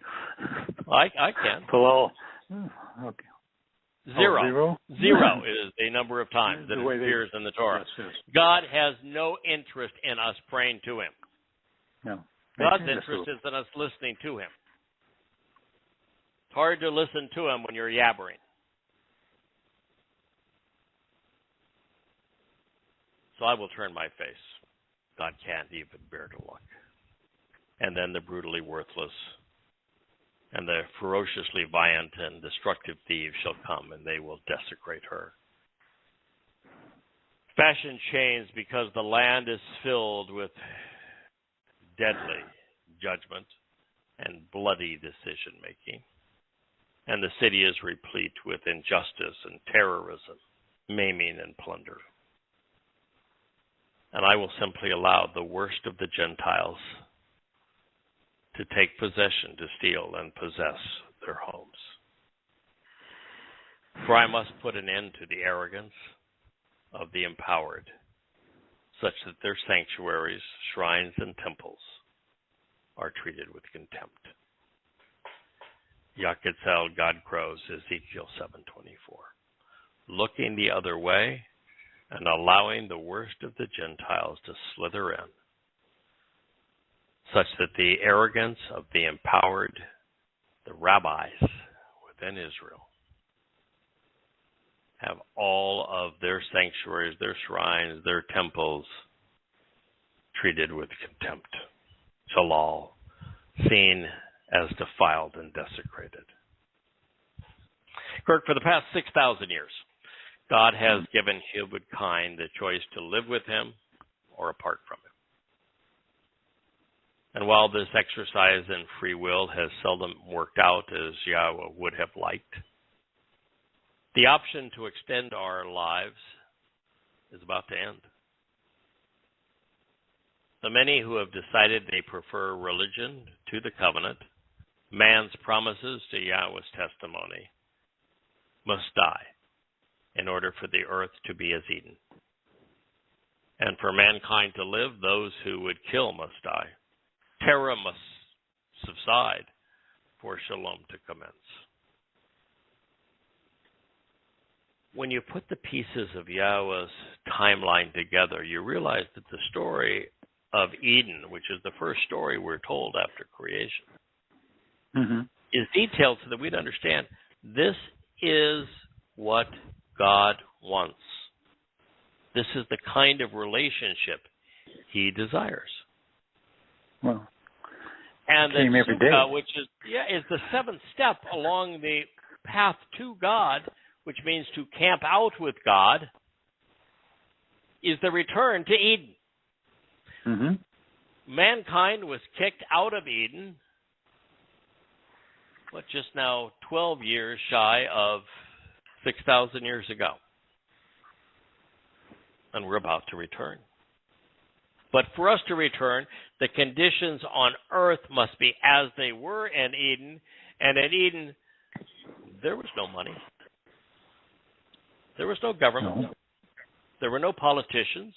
Speaker 1: I can.
Speaker 2: Hello. Okay.
Speaker 1: Zero.
Speaker 2: Oh,
Speaker 1: Zero is the number of times that it appears in the Torah.
Speaker 2: Yes.
Speaker 1: God has no interest in us praying to him.
Speaker 2: No.
Speaker 1: God's interest is in us listening to him. It's hard to listen to him when you're yabbering. So I will turn my face. God can't even bear to look. and then the brutally worthless, and the ferociously violent and destructive thieves shall come, and they will desecrate her. Fashion chains because the land is filled with deadly judgment and bloody decision-making, and the city is replete with injustice and terrorism, maiming and plunder. And I will simply allow the worst of the Gentiles to take possession, to steal and possess their homes. For I must put an end to the arrogance of the empowered, such that their sanctuaries, shrines, and temples are treated with contempt. Yaquetzal, God crows, Ezekiel 7:24. Looking the other way and allowing the worst of the Gentiles to slither in, such that the arrogance of the empowered, the rabbis within Israel, have all of their sanctuaries, their shrines, their temples treated with contempt. Shalal, seen as defiled and desecrated. Kirk, for the past 6,000 years, God has given humankind the choice to live with him or apart from him. And while this exercise in free will has seldom worked out as Yahweh would have liked, the option to extend our lives is about to end. The many who have decided they prefer religion to the covenant, man's promises to Yahweh's testimony, must die in order for the earth to be as Eden. And for mankind to live, those who would kill must die. Terror must subside for shalom to commence. When you put the pieces of Yahweh's timeline together, you realize that the story of Eden, which is the first story we're told after creation, is detailed so that we'd understand this is what God wants. This is the kind of relationship he desires.
Speaker 2: Well,
Speaker 1: and
Speaker 2: came
Speaker 1: the
Speaker 2: every day.
Speaker 1: Sukkah, which is the seventh step along the path to God, which means to camp out with God, is the return to Eden. Mankind was kicked out of Eden, just now 12 years shy of 6,000 years ago. And we're about to return. But for us to return, the conditions on earth must be as they were in Eden. And in Eden, there was no money. There was no government.
Speaker 2: No.
Speaker 1: There were no politicians.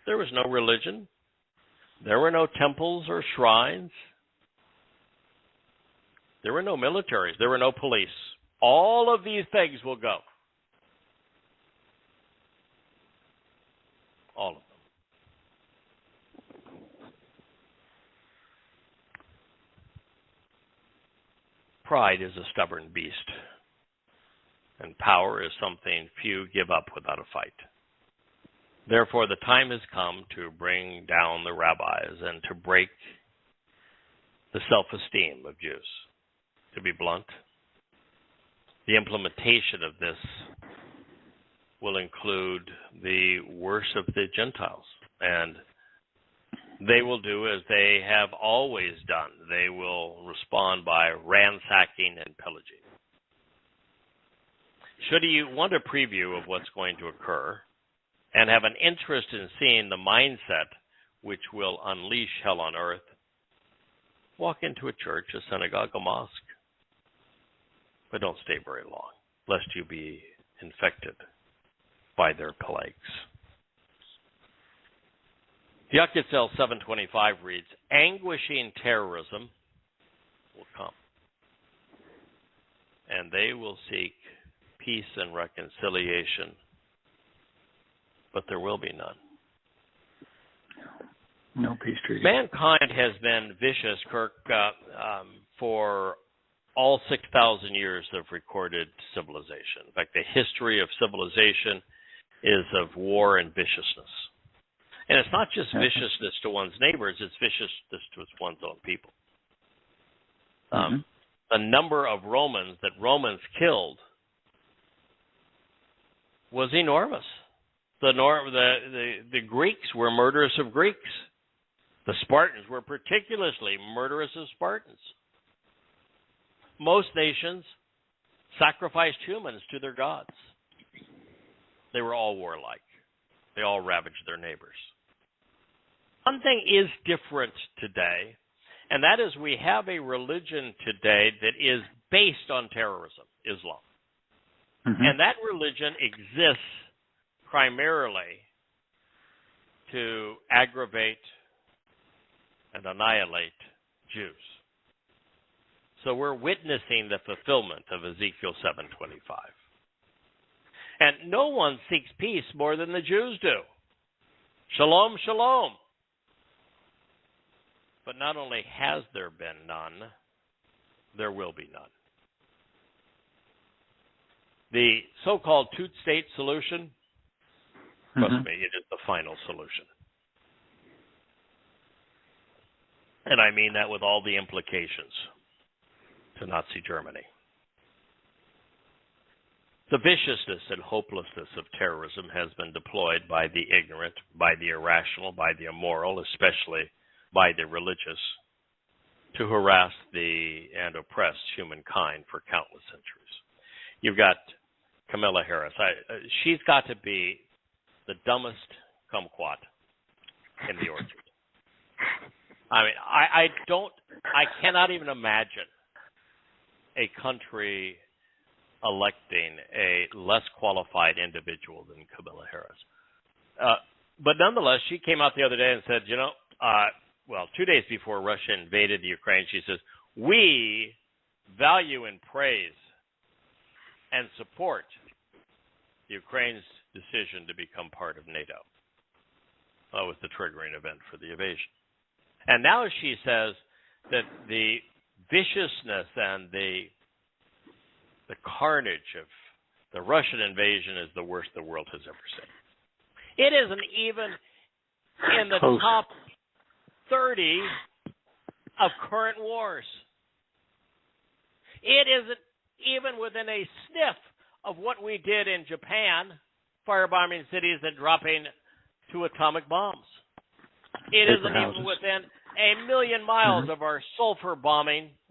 Speaker 1: There was no religion. There were no temples or shrines. There were no militaries. There were no police. All of these things will go. All of them. Pride is a stubborn beast, and power is something few give up without a fight. Therefore, the time has come to bring down the rabbis and to break the self-esteem of Jews. To be blunt, the implementation of this will include the worst of the Gentiles, and they will do as they have always done. They will respond by ransacking and pillaging. Should you want a preview of what's going to occur and have an interest in seeing the mindset which will unleash hell on earth, walk into a church, a synagogue, a mosque. But don't stay very long, lest you be infected by their plagues. Yaquetzal 7:25 reads, anguishing terrorism will come, and they will seek peace and reconciliation, but there will be none.
Speaker 2: No peace treaty.
Speaker 1: Mankind has been vicious, Kirk, for all 6,000 years of recorded civilization. In fact, the history of civilization is of war and viciousness. And it's not just viciousness to one's neighbors, it's viciousness to one's own people. The number of Romans that Romans killed was enormous. The Greeks were murderous of Greeks. The Spartans were particularly murderous of Spartans. Most nations sacrificed humans to their gods. They were all warlike. They all ravaged their neighbors. One thing is different today, and that is we have a religion today that is based on terrorism, Islam. And that religion exists primarily to aggravate and annihilate Jews. So we're witnessing the fulfillment of Ezekiel 7:25. And no one seeks peace more than the Jews do. Shalom, shalom. But not only has there been none, there will be none. The so-called two-state solution, trust me, it is the final solution. And I mean that with all the implications to Nazi Germany. The viciousness and hopelessness of terrorism has been deployed by the ignorant, by the irrational, by the immoral, especially by the religious, to harass and oppress humankind for countless centuries. You've got Kamala Harris. She's got to be the dumbest kumquat in the orchard. I mean, I cannot even imagine a country electing a less qualified individual than Kamala Harris. But nonetheless, she came out the other day and said, 2 days before Russia invaded the Ukraine, she says, we value and praise and support Ukraine's decision to become part of NATO. That was the triggering event for the invasion. And now she says that the viciousness and the carnage of the Russian invasion is the worst the world has ever seen. It isn't even in the top 30 of current wars. It isn't even within a sniff of what we did in Japan, firebombing cities and dropping 2 atomic bombs. It isn't even within a million miles of our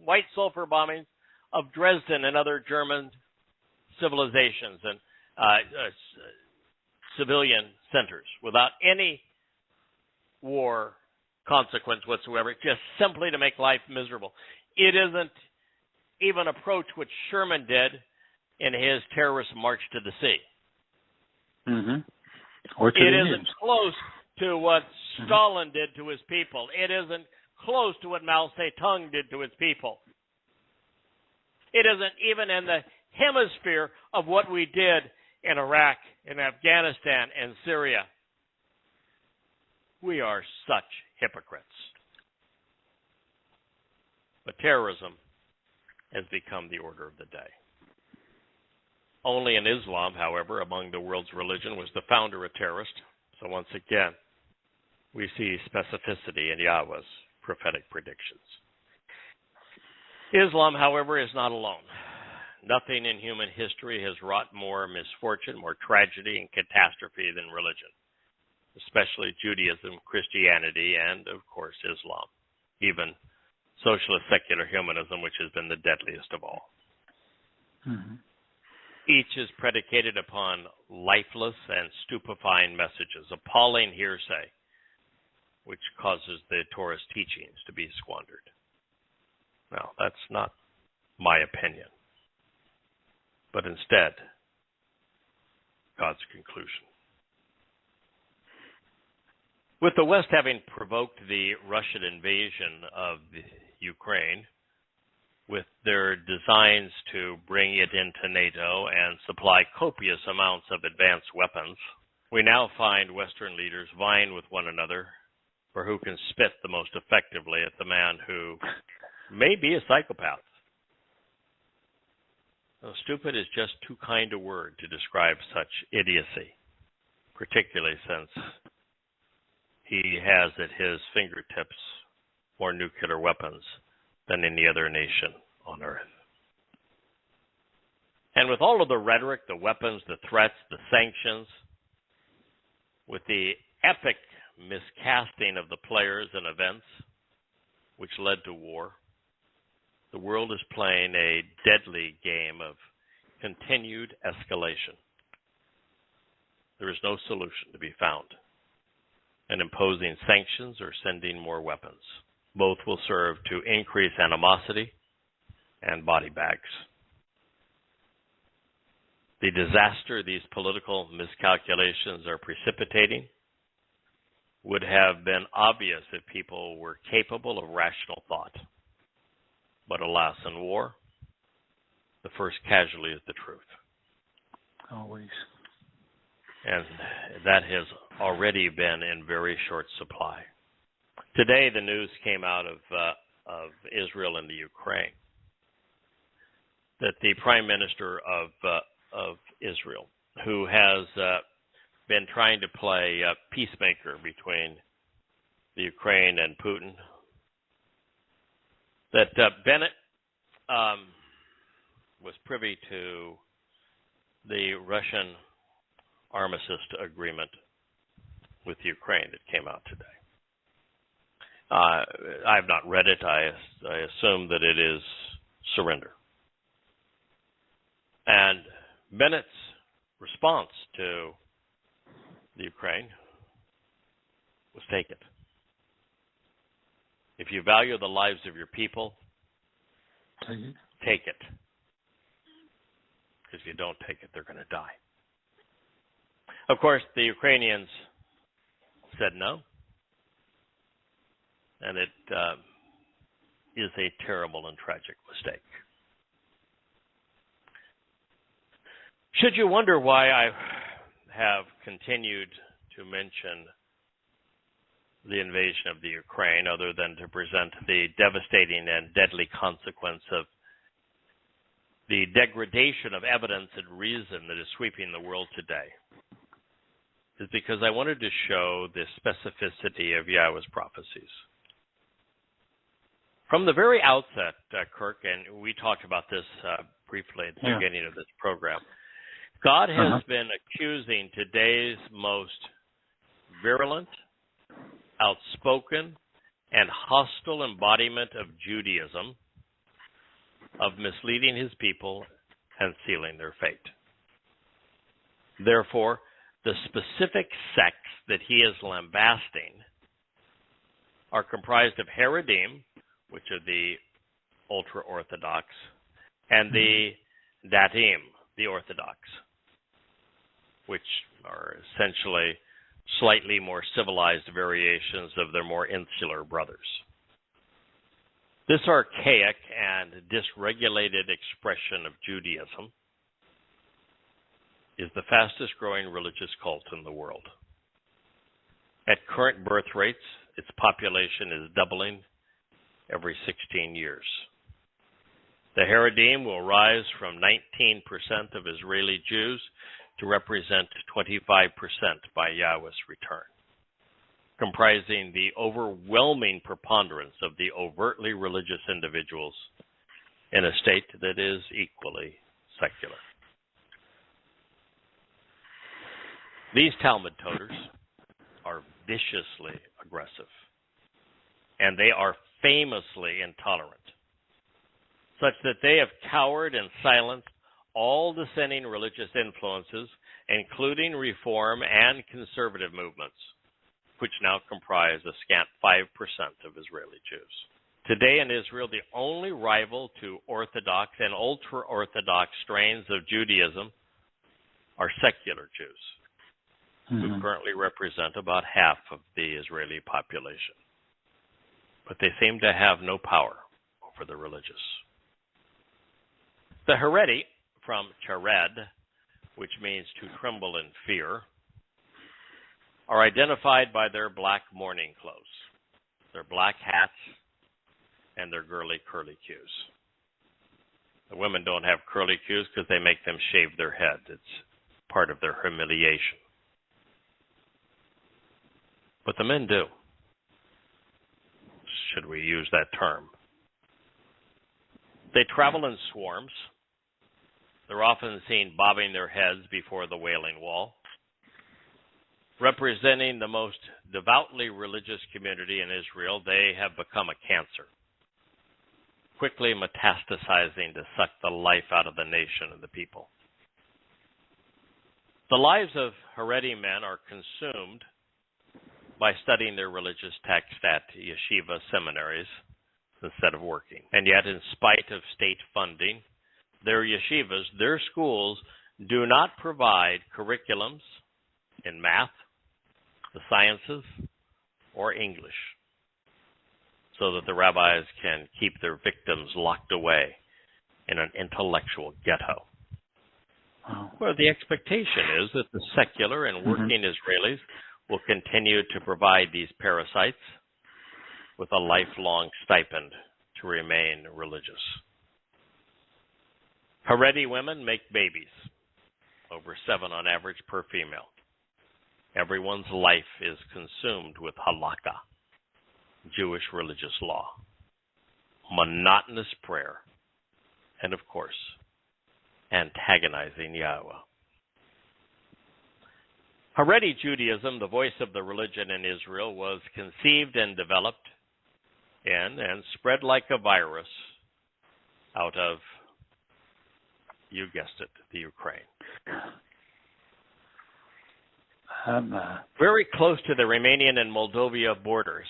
Speaker 1: white sulfur bombings of Dresden and other German civilizations and civilian centers without any war consequence whatsoever, just simply to make life miserable. It isn't even approach what Sherman did in his terrorist march to the sea.
Speaker 2: Or to
Speaker 1: it isn't close to what Stalin did to his people. It isn't close to what Mao Zedong did to his people. It isn't even in the hemisphere of what we did in Iraq, in Afghanistan, and Syria. We are such hypocrites. But terrorism has become the order of the day. Only in Islam, however, among the world's religion, was the founder a terrorist. So once again, we see specificity in Yahweh's prophetic predictions. Islam, however, is not alone. Nothing in human history has wrought more misfortune, more tragedy, and catastrophe than religion, especially Judaism, Christianity, and, of course, Islam. Even socialist secular humanism, which has been the deadliest of all. Each is predicated upon lifeless and stupefying messages, appalling hearsay, which causes the Torah's teachings to be squandered. Now, that's not my opinion, but instead, God's conclusion. With the West having provoked the Russian invasion of the Ukraine, with their designs to bring it into NATO and supply copious amounts of advanced weapons, we now find Western leaders vying with one another for who can spit the most effectively at the man who may be a psychopath. Now, stupid is just too kind a word to describe such idiocy, particularly since he has at his fingertips more nuclear weapons than any other nation on earth. And with all of the rhetoric, the weapons, the threats, the sanctions, with the epic miscasting of the players and events which led to war, the world is playing a deadly game of continued escalation. There is no solution to be found in imposing sanctions or sending more weapons. Both will serve to increase animosity and body bags. The disaster these political miscalculations are precipitating would have been obvious if people were capable of rational thought. But alas, in war, the first casualty is the truth.
Speaker 2: Always.
Speaker 1: And that has already been in very short supply. Today, the news came out of Israel and the Ukraine that the Prime Minister of Israel, who has been trying to play peacemaker between the Ukraine and Putin, that Bennett was privy to the Russian armistice agreement with Ukraine that came out today. I have not read it. I assume that it is surrender. And Bennett's response to the Ukraine was take it. If you value the lives of your people, take it. Because if you don't take it, they're going to die. Of course, the Ukrainians said no. And it is a terrible and tragic mistake. Should you wonder why I have continued to mention the invasion of the Ukraine, other than to present the devastating and deadly consequence of the degradation of evidence and reason that is sweeping the world today, is because I wanted to show the specificity of Yahweh's prophecies. From the very outset, Kirk, and we talked about this briefly at the beginning of this program, God has been accusing today's most virulent, outspoken, and hostile embodiment of Judaism of misleading his people and sealing their fate. Therefore, the specific sects that he is lambasting are comprised of Haredim, which are the ultra-Orthodox, and the Datim, the Orthodox, which are essentially slightly more civilized variations of their more insular brothers. This archaic and dysregulated expression of Judaism is the fastest growing religious cult in the world. At current birth rates, its population is doubling every 16 years. The Haredim will rise from 19% of Israeli Jews to represent 25% by Yahweh's return, comprising the overwhelming preponderance of the overtly religious individuals in a state that is equally secular. These Talmud toters are viciously aggressive, and they are famously intolerant, such that they have cowered and silenced all dissenting religious influences, including reform and conservative movements, which now comprise a scant 5% of Israeli Jews. Today in Israel, the only rival to Orthodox and ultra-Orthodox strains of Judaism are secular Jews, who currently represent about half of the Israeli population. But they seem to have no power over the religious. The Haredi, from chared, which means to tremble in fear, are identified by their black mourning clothes, their black hats, and their girly curly cues. The women don't have curly cues because they make them shave their head. It's part of their humiliation. But the men do, should we use that term. They travel in swarms. They're often seen bobbing their heads before the Wailing Wall, representing the most devoutly religious community in Israel. They have become a cancer, quickly metastasizing to suck the life out of the nation and the people. The lives of Haredi men are consumed by studying their religious text at yeshiva seminaries instead of working. And yet, in spite of state funding, their yeshivas, their schools, do not provide curriculums in math, the sciences, or English, so that the rabbis can keep their victims locked away in an intellectual ghetto.
Speaker 2: Wow.
Speaker 1: Well, the expectation is that the secular and working Israelis will continue to provide these parasites with a lifelong stipend to remain religious. Haredi women make babies, over 7 on average per female. Everyone's life is consumed with halakha, Jewish religious law, monotonous prayer, and of course, antagonizing Yahweh. Haredi Judaism, the voice of the religion in Israel, was conceived and developed in and spread like a virus out of, you guessed it, the Ukraine. Very close to the Romanian and Moldova border,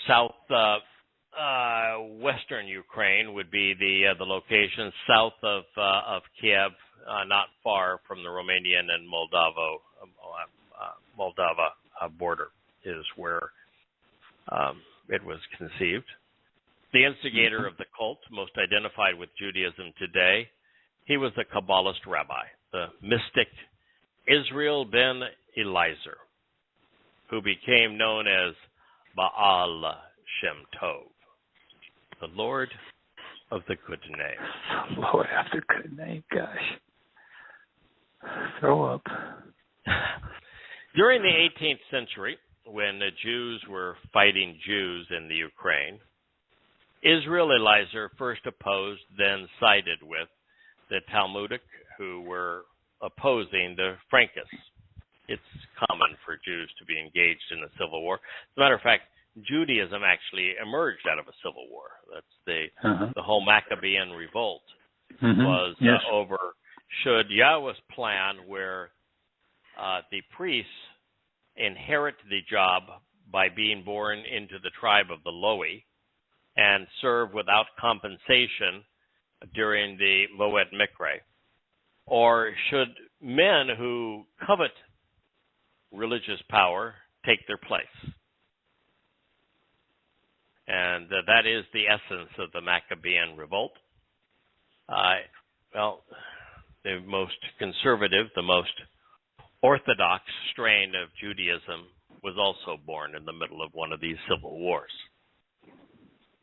Speaker 1: western Ukraine would be the location, south of Kiev, not far from the Romanian and Moldova border is where it was conceived. The instigator of the cult, most identified with Judaism today, he was a Kabbalist rabbi, the mystic Israel ben Eliezer, who became known as Baal Shem Tov, the Lord of the good name.
Speaker 2: Lord of the good name, gosh. Throw up.
Speaker 1: During the 18th century, when the Jews were fighting Jews in the Ukraine, Israel Eliezer first opposed, then sided with the Talmudic, who were opposing the Frankists. It's common for Jews to be engaged in a civil war. As a matter of fact, Judaism actually emerged out of a civil war. That's the whole Maccabean revolt was over should Yahweh's plan where the priests inherit the job by being born into the tribe of the Lowy and serve without compensation during the Moed Mikre, or should men who covet religious power take their place? And that is the essence of the Maccabean revolt. The most conservative, the most orthodox strain of Judaism was also born in the middle of one of these civil wars,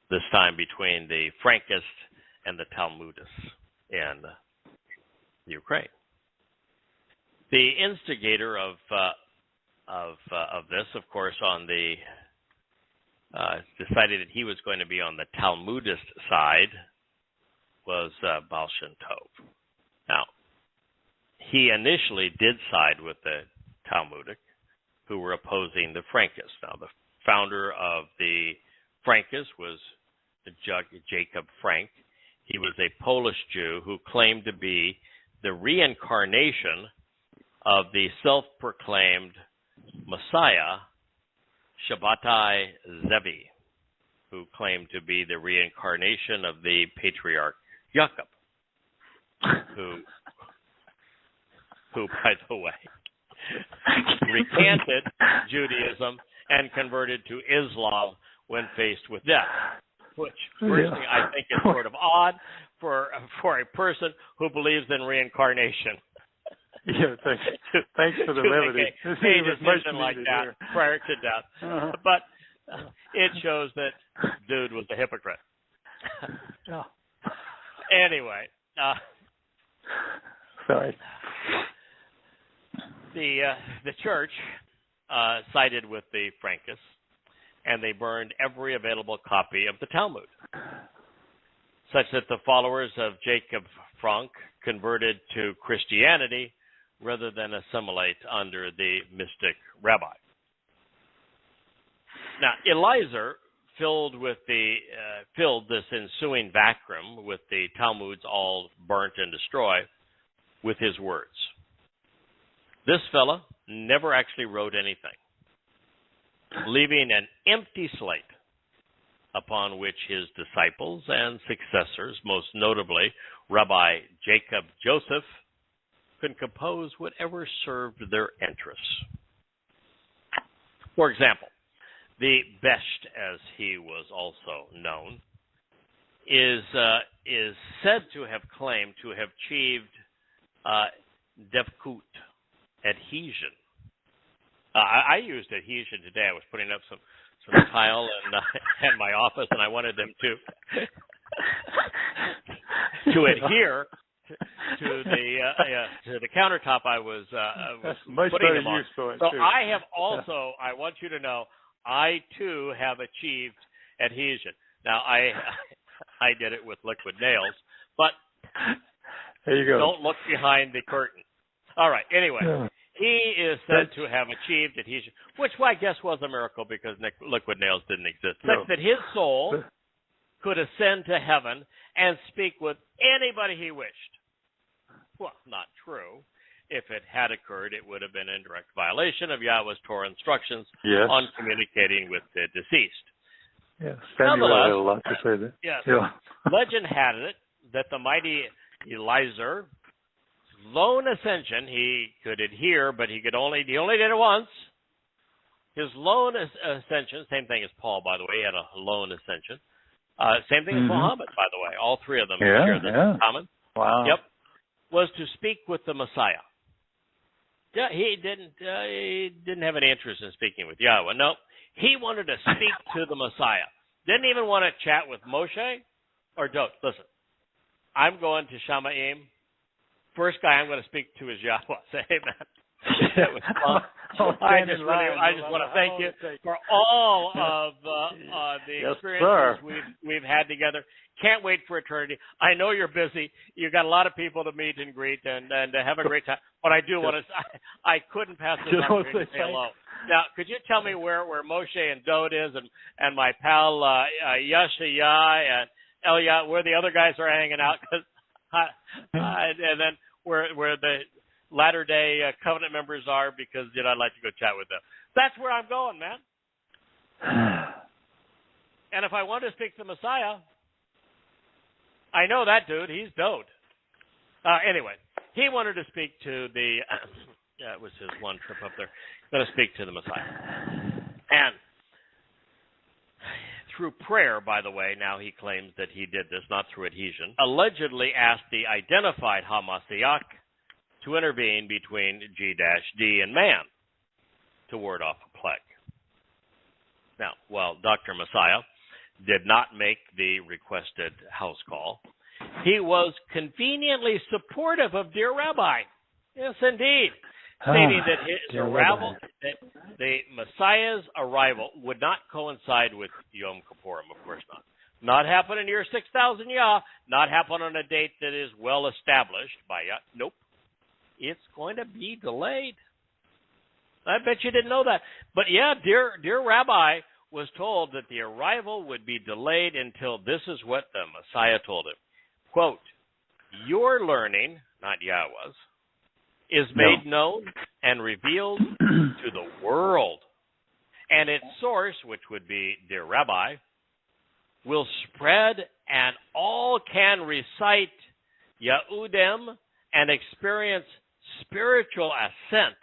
Speaker 1: this time between the Frankists and the Talmudists in Ukraine. The instigator of this, of course, on the decided that he was going to be on the Talmudist side, was Baal Shem Tov. Now, he initially did side with the Talmudic, who were opposing the Frankists. Now, the founder of the Frankists was Jacob Frank. He was a Polish Jew who claimed to be the reincarnation of the self-proclaimed Messiah, Shabbatai Zevi, who claimed to be the reincarnation of the patriarch Jacob, who by the way, recanted Judaism and converted to Islam when faced with death, which personally I think is sort of odd for a person who believes in reincarnation.
Speaker 2: Yeah, thanks for the levity.
Speaker 1: A decision like that prior to death. But it shows that dude was a hypocrite. Anyway.
Speaker 2: Sorry.
Speaker 1: The church sided with the Frankists, and they burned every available copy of the Talmud, such that the followers of Jacob Frank converted to Christianity rather than assimilate under the mystic rabbi. Now, Eliezer filled this ensuing vacuum with the Talmuds all burnt and destroyed with his words. This fella never actually wrote anything, leaving an empty slate upon which his disciples and successors, most notably Rabbi Jacob Joseph, could compose whatever served their interests. For example, the Besht, as he was also known, is said to have claimed to have achieved devkut, adhesion. I used adhesion today. I was putting up some tile in my office, and I wanted them to adhere to the countertop I was putting them on. So I have also. I want you to know, I too have achieved adhesion. Now I did it with liquid nails, but
Speaker 2: there you go.
Speaker 1: Don't look behind the curtain. All right. Anyway. Yeah. He is said to have achieved adhesion, which I guess was a miracle because liquid nails didn't exist, such that his soul could ascend to heaven and speak with anybody he wished. Well, not true. If it had occurred, it would have been in direct violation of Yahweh's Torah instructions on communicating with the deceased.
Speaker 2: Yes, Samuel had a lot to say there.
Speaker 1: Yes, legend had it that the mighty Eliezer, lone ascension, he could adhere, but he only did it once. His lone ascension, same thing as Paul, by the way, he had a lone ascension. Same thing as Muhammad, by the way. All three of them share this in common.
Speaker 2: Wow.
Speaker 1: Yep. Was to speak with the Messiah. Yeah, he didn't have any interest in speaking with Yahweh. No, he wanted to speak to the Messiah. Didn't even want to chat with Moshe or Dot. Listen, I'm going to Shamaim. First guy I'm going to speak to is Yahweh. Say amen. That was fun. I just want to thank you for all of the experiences we've had together. Can't wait for eternity. I know you're busy. You've got a lot of people to meet and greet and to have a great time. But I do want to. I couldn't pass this opportunity to say hello. Now, could you tell me where Moshe and Dode is and my pal Yashaya and Elia, where the other guys are hanging out? And then where the Latter-day Covenant members are, because I'd like to go chat with them. That's where I'm going, man. And if I want to speak to the Messiah, I know that dude. He's Dode. Anyway, he wanted to speak to the. It was his one trip up there. Going to speak to the Messiah, and through prayer, by the way, now he claims that he did this, not through adhesion, allegedly asked the identified Hamashiach to intervene between G-D and man to ward off a plague. Now, while Dr. Messiah did not make the requested house call, he was conveniently supportive of dear Rabbi. Yes, indeed. Stating that the Messiah's arrival would not coincide with Yom Kippurim, of course not. Not happen in year 6,000 Yah, not happen on a date that is well established by Yah. Nope. It's going to be delayed. I bet you didn't know that. But yeah, dear Rabbi was told that the arrival would be delayed until this is what the Messiah told him. Quote, your learning, not Yahweh's, is made known and revealed to the world. And its source, which would be dear Rabbi, will spread and all can recite Yehudem and experience spiritual ascent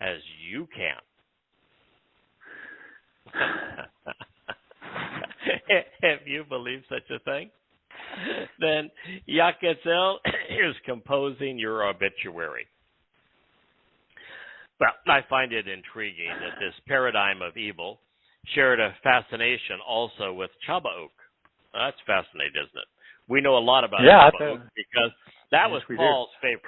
Speaker 1: as you can. If you believe such a thing, then Yaketzel is composing your obituary. Well, I find it intriguing that this paradigm of evil shared a fascination also with Shabat. That's fascinating, isn't it? We know a lot about Shabat because that was Paul's favorite.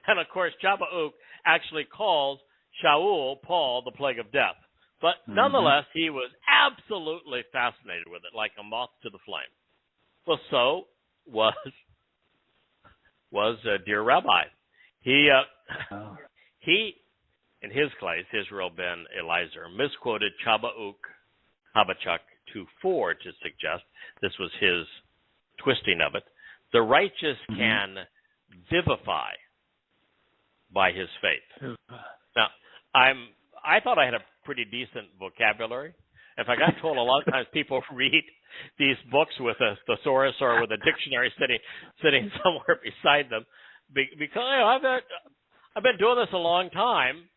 Speaker 1: And of course, Shabat actually calls Shaul, Paul, the plague of death. But nonetheless, he was absolutely fascinated with it, like a moth to the flame. Well, so was Dear Rabbi. He, in his case, Israel ben Eliezer, misquoted Habakkuk 2:4 to suggest, this was his twisting of it, the righteous can vivify by his faith. Now, I thought I had a pretty decent vocabulary. In fact, I'm told a lot of times people read these books with a thesaurus or with a dictionary sitting somewhere beside them, because I've been doing this a long time,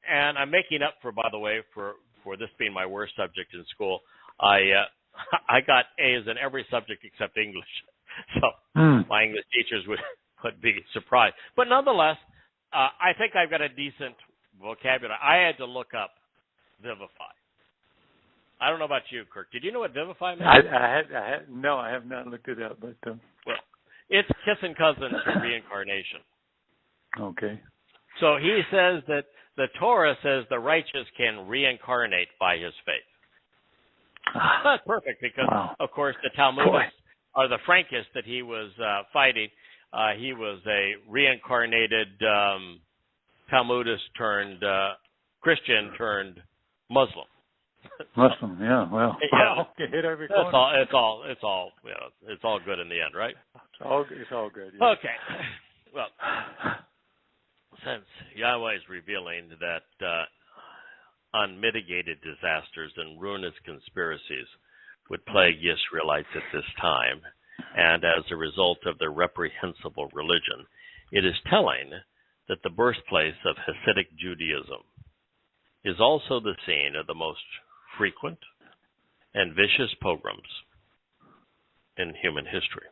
Speaker 1: and I'm making up for, by the way, for this being my worst subject in school. I got A's in every subject except English, so my English teachers would be surprised. But nonetheless, I think I've got a decent vocabulary. I had to look up vivify. I don't know about you, Kirk. Did you know what vivify meant?
Speaker 2: No, I have not looked it up. But
Speaker 1: well, it's kissing cousin to reincarnation.
Speaker 2: Okay.
Speaker 1: So he says that the Torah says the righteous can reincarnate by his faith. That's perfect because, of course, the Talmudists are the Frankists that he was fighting. He was a reincarnated Talmudist turned Christian turned Muslim.
Speaker 2: Muslim, yeah. Well, hit every corner.
Speaker 1: It's all good in the end, right?
Speaker 2: It's all good. Yeah.
Speaker 1: Okay. Well, since Yahweh is revealing that unmitigated disasters and ruinous conspiracies would plague Israelites at this time, and as a result of their reprehensible religion, it is telling that the birthplace of Hasidic Judaism is also the scene of the most frequent and vicious pogroms in human history,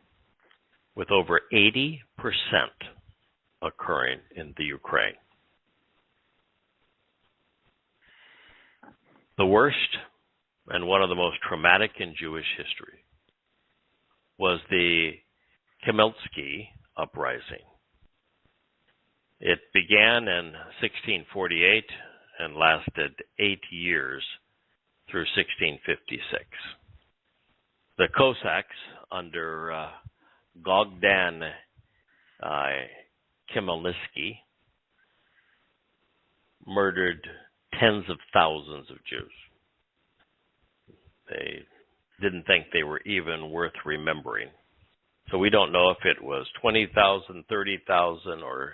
Speaker 1: with over 80% occurring in the Ukraine. The worst and one of the most traumatic in Jewish history was the Khmelnytsky uprising. It began in 1648 and lasted 8 years through 1656. The Cossacks under Bogdan Khmelnytsky murdered tens of thousands of Jews. They didn't think they were even worth remembering. So we don't know if it was 20,000, 30,000, or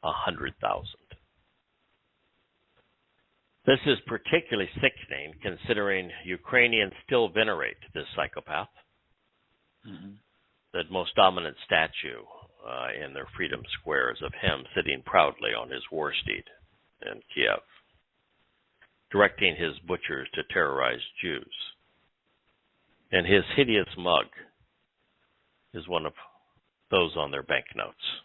Speaker 1: 100,000. This is particularly sickening considering Ukrainians still venerate this psychopath. The most dominant statue in their freedom squares of him sitting proudly on his war steed in Kiev, directing his butchers to terrorize Jews. And his hideous mug is one of those on their banknotes.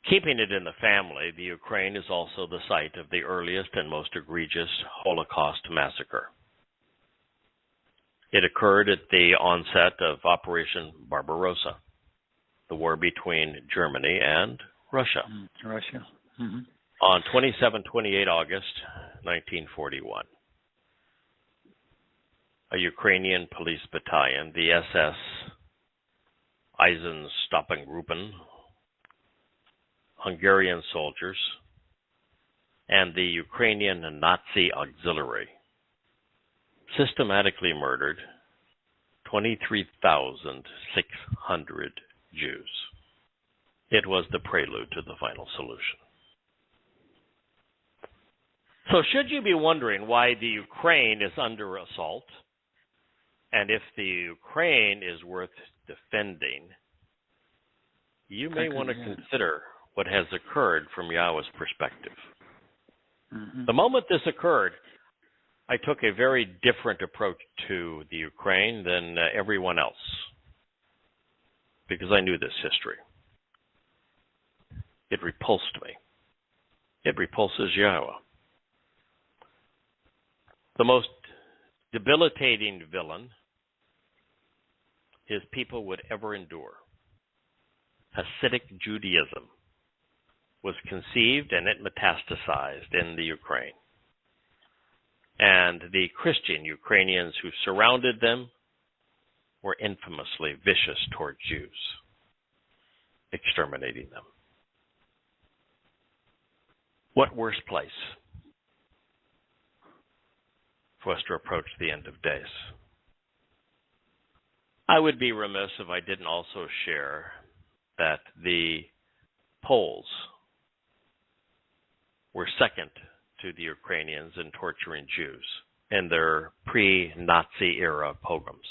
Speaker 1: Keeping it in the family, the Ukraine is also the site of the earliest and most egregious Holocaust massacre. It occurred at the onset of Operation Barbarossa, the war between Germany and Russia. On 27-28 August 1941. A Ukrainian police battalion, the SS Eisenstoppengruppen, Hungarian soldiers, and the Ukrainian Nazi auxiliary systematically murdered 23,600 Jews. It was the prelude to the final solution. So should you be wondering why the Ukraine is under assault, and if the Ukraine is worth defending, you may want to consider what has occurred from Yahweh's perspective. The moment this occurred, I took a very different approach to the Ukraine than everyone else, because I knew this history. It repulsed me. It repulses Yahweh. The most debilitating villain his people would ever endure, Hasidic Judaism, was conceived and it metastasized in the Ukraine. And the Christian Ukrainians who surrounded them were infamously vicious toward Jews, exterminating them. What worse place for us to approach the end of days? I would be remiss if I didn't also share that the Poles were second to the Ukrainians in torturing Jews in their pre-Nazi era pogroms.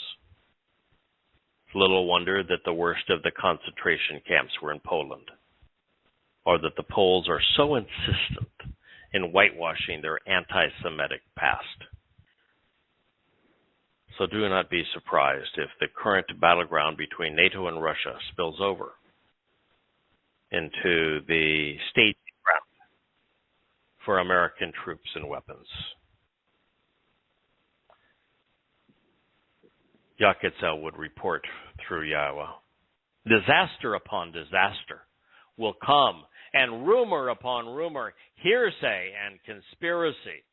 Speaker 1: Little wonder that the worst of the concentration camps were in Poland, or that the Poles are so insistent in whitewashing their anti-Semitic past. So do not be surprised if the current battleground between NATO and Russia spills over into the staging ground for American troops and weapons. Yakitzel would report through Yahowah, disaster upon disaster will come, and rumor upon rumor, hearsay and conspiracy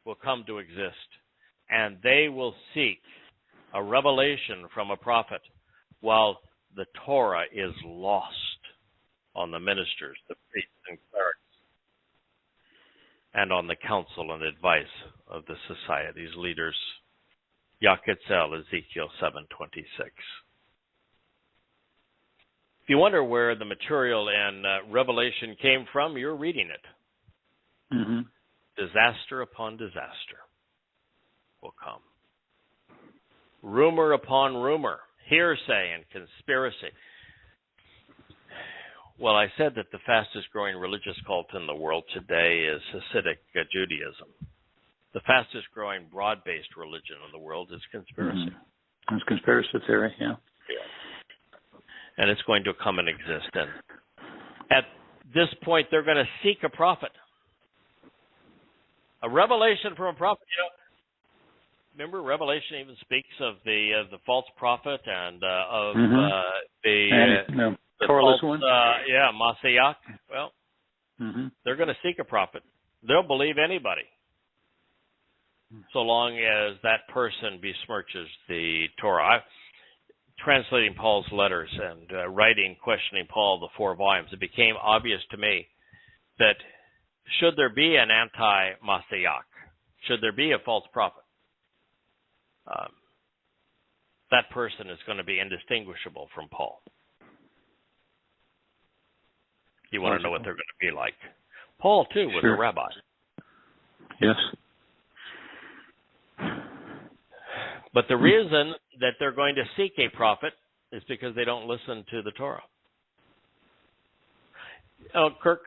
Speaker 1: will come to exist, and they will seek a revelation from a prophet, while the Torah is lost on the ministers, the priests and clerics, and on the counsel and advice of the society's leaders. Yakitzel, Ezekiel 7:26. If you wonder where the material in Revelation came from, you're reading it.
Speaker 2: Mm-hmm.
Speaker 1: Disaster upon disaster will come. Rumor upon rumor, hearsay and conspiracy. Well, I said that the fastest growing religious cult in the world today is Hasidic Judaism. The fastest growing broad-based religion in the world is conspiracy.
Speaker 2: Mm-hmm. It's conspiracy theory, yeah.
Speaker 1: And it's going to come and exist. And at this point, they're going to seek a prophet. A revelation from a prophet. Remember, Revelation even speaks of the false prophet and of the
Speaker 2: Torah
Speaker 1: false,
Speaker 2: one.
Speaker 1: Mashiach. Well, they're going to seek a prophet. They'll believe anybody, so long as that person besmirches the Torah. Translating Paul's letters and writing, questioning Paul, the 4 volumes, it became obvious to me that should there be an anti-Mashiach, should there be a false prophet, that person is going to be indistinguishable from Paul. You want to know what they're going to be like. Paul, too, was a rabbi.
Speaker 2: Yes.
Speaker 1: But the reason that they're going to seek a prophet is because they don't listen to the Torah. Oh, Kirk,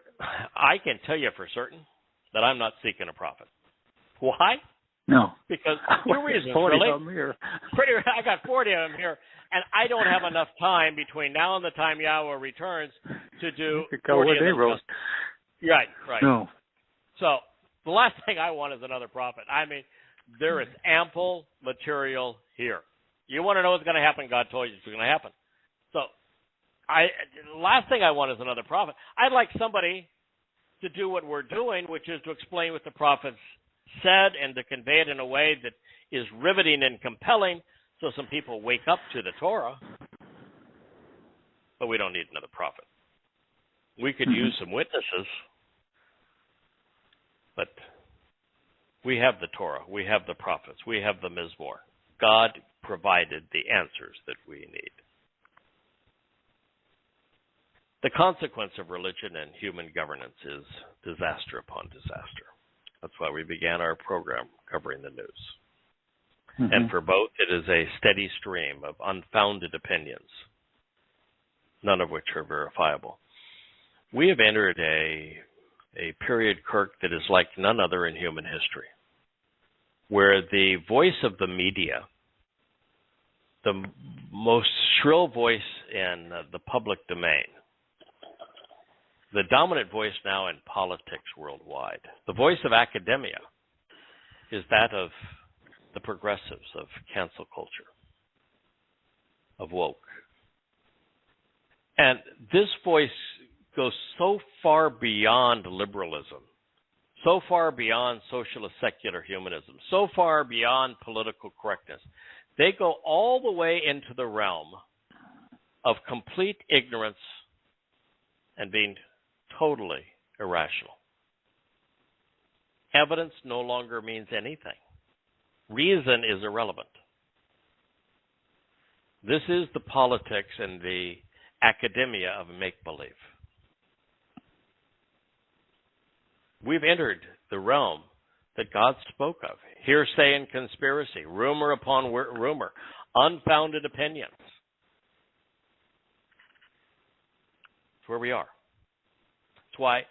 Speaker 1: I can tell you for certain that I'm not seeking a prophet. Why?
Speaker 2: No.
Speaker 1: Because 2 reasons,
Speaker 2: 40
Speaker 1: really.
Speaker 2: of them here.
Speaker 1: I got 40 of them here, and I don't have enough time between now and the time Yahowah returns to do 40 of them. Right.
Speaker 2: No.
Speaker 1: So the last thing I want is another prophet. I mean, there is ample material here. You want to know what's going to happen? God told you it's going to happen. So the last thing I want is another prophet. I'd like somebody to do what we're doing, which is to explain what the prophets said and to convey it in a way that is riveting and compelling so some people wake up to the Torah. But we don't need another prophet. We could use some witnesses, but we have the Torah, we have the prophets, we have the Mizmor. God provided the answers that we need. The consequence of religion and human governance is disaster upon disaster. That's why we began our program covering the news. And for both, it is a steady stream of unfounded opinions, none of which are verifiable. We have entered a period, Kirk, that is like none other in human history, where the voice of the media, the most shrill voice in the public domain, the dominant voice now in politics worldwide, the voice of academia, is that of the progressives, of cancel culture, of woke. And this voice go so far beyond liberalism, so far beyond socialist secular humanism, so far beyond political correctness. They go all the way into the realm of complete ignorance and being totally irrational. Evidence no longer means anything. Reason is irrelevant. This is the politics and the academia of make-believe. We've entered the realm that God spoke of. Hearsay and conspiracy, rumor upon rumor, unfounded opinions. It's where we are. That's why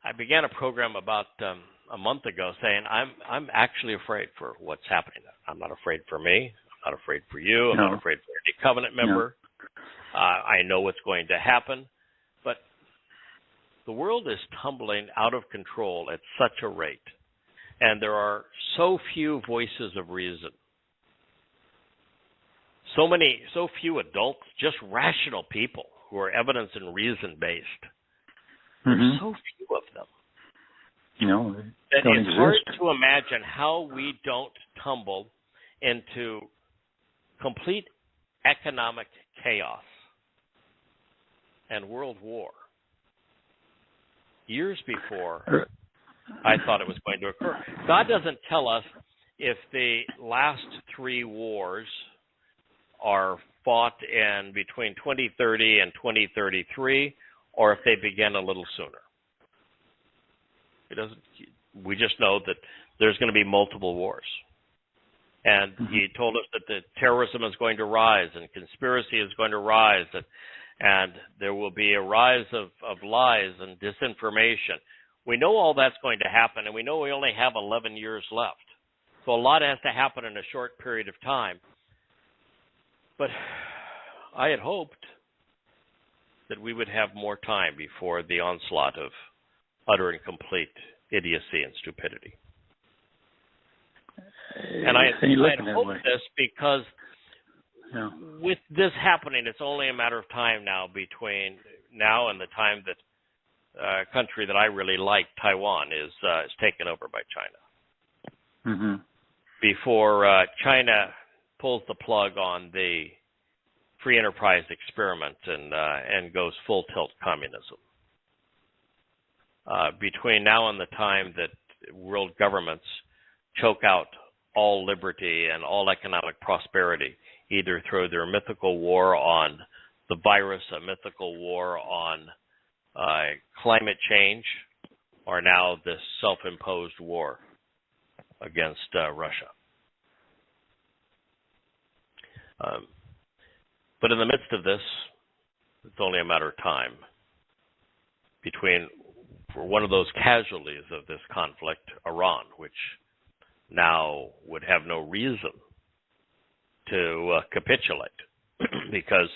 Speaker 1: I began a program about a month ago saying I'm actually afraid for what's happening. I'm not afraid for me. I'm not afraid for you. I'm not afraid for any covenant member. I know what's going to happen. But the world is tumbling out of control at such a rate. And there are so few voices of reason. So few adults, just rational people who are evidence and reason based. There's so few of them. It's hard to imagine how we don't tumble into complete economic chaos and world war years before I thought it was going to occur. God doesn't tell us if the last three wars are fought in between 2030 and 2033 or if they begin a little sooner. It doesn't. We just know that there's going to be multiple wars. And he told us that the terrorism is going to rise and conspiracy is going to rise and there will be a rise of lies and disinformation. We know all that's going to happen, and we know we only have 11 years left. So a lot has to happen in a short period of time. But I had hoped that we would have more time before the onslaught of utter and complete idiocy and stupidity. And I had hoped this because with this happening, it's only a matter of time now between now and the time that a country that I really like, Taiwan, is taken over by China. Before China pulls the plug on the free enterprise experiment and goes full tilt communism. Between now and the time that world governments choke out all liberty and all economic prosperity, either through their mythical war on the virus, a mythical war on climate change, or now this self-imposed war against Russia. But in the midst of this, it's only a matter of time for one of those casualties of this conflict, Iran, which now would have no reason to capitulate because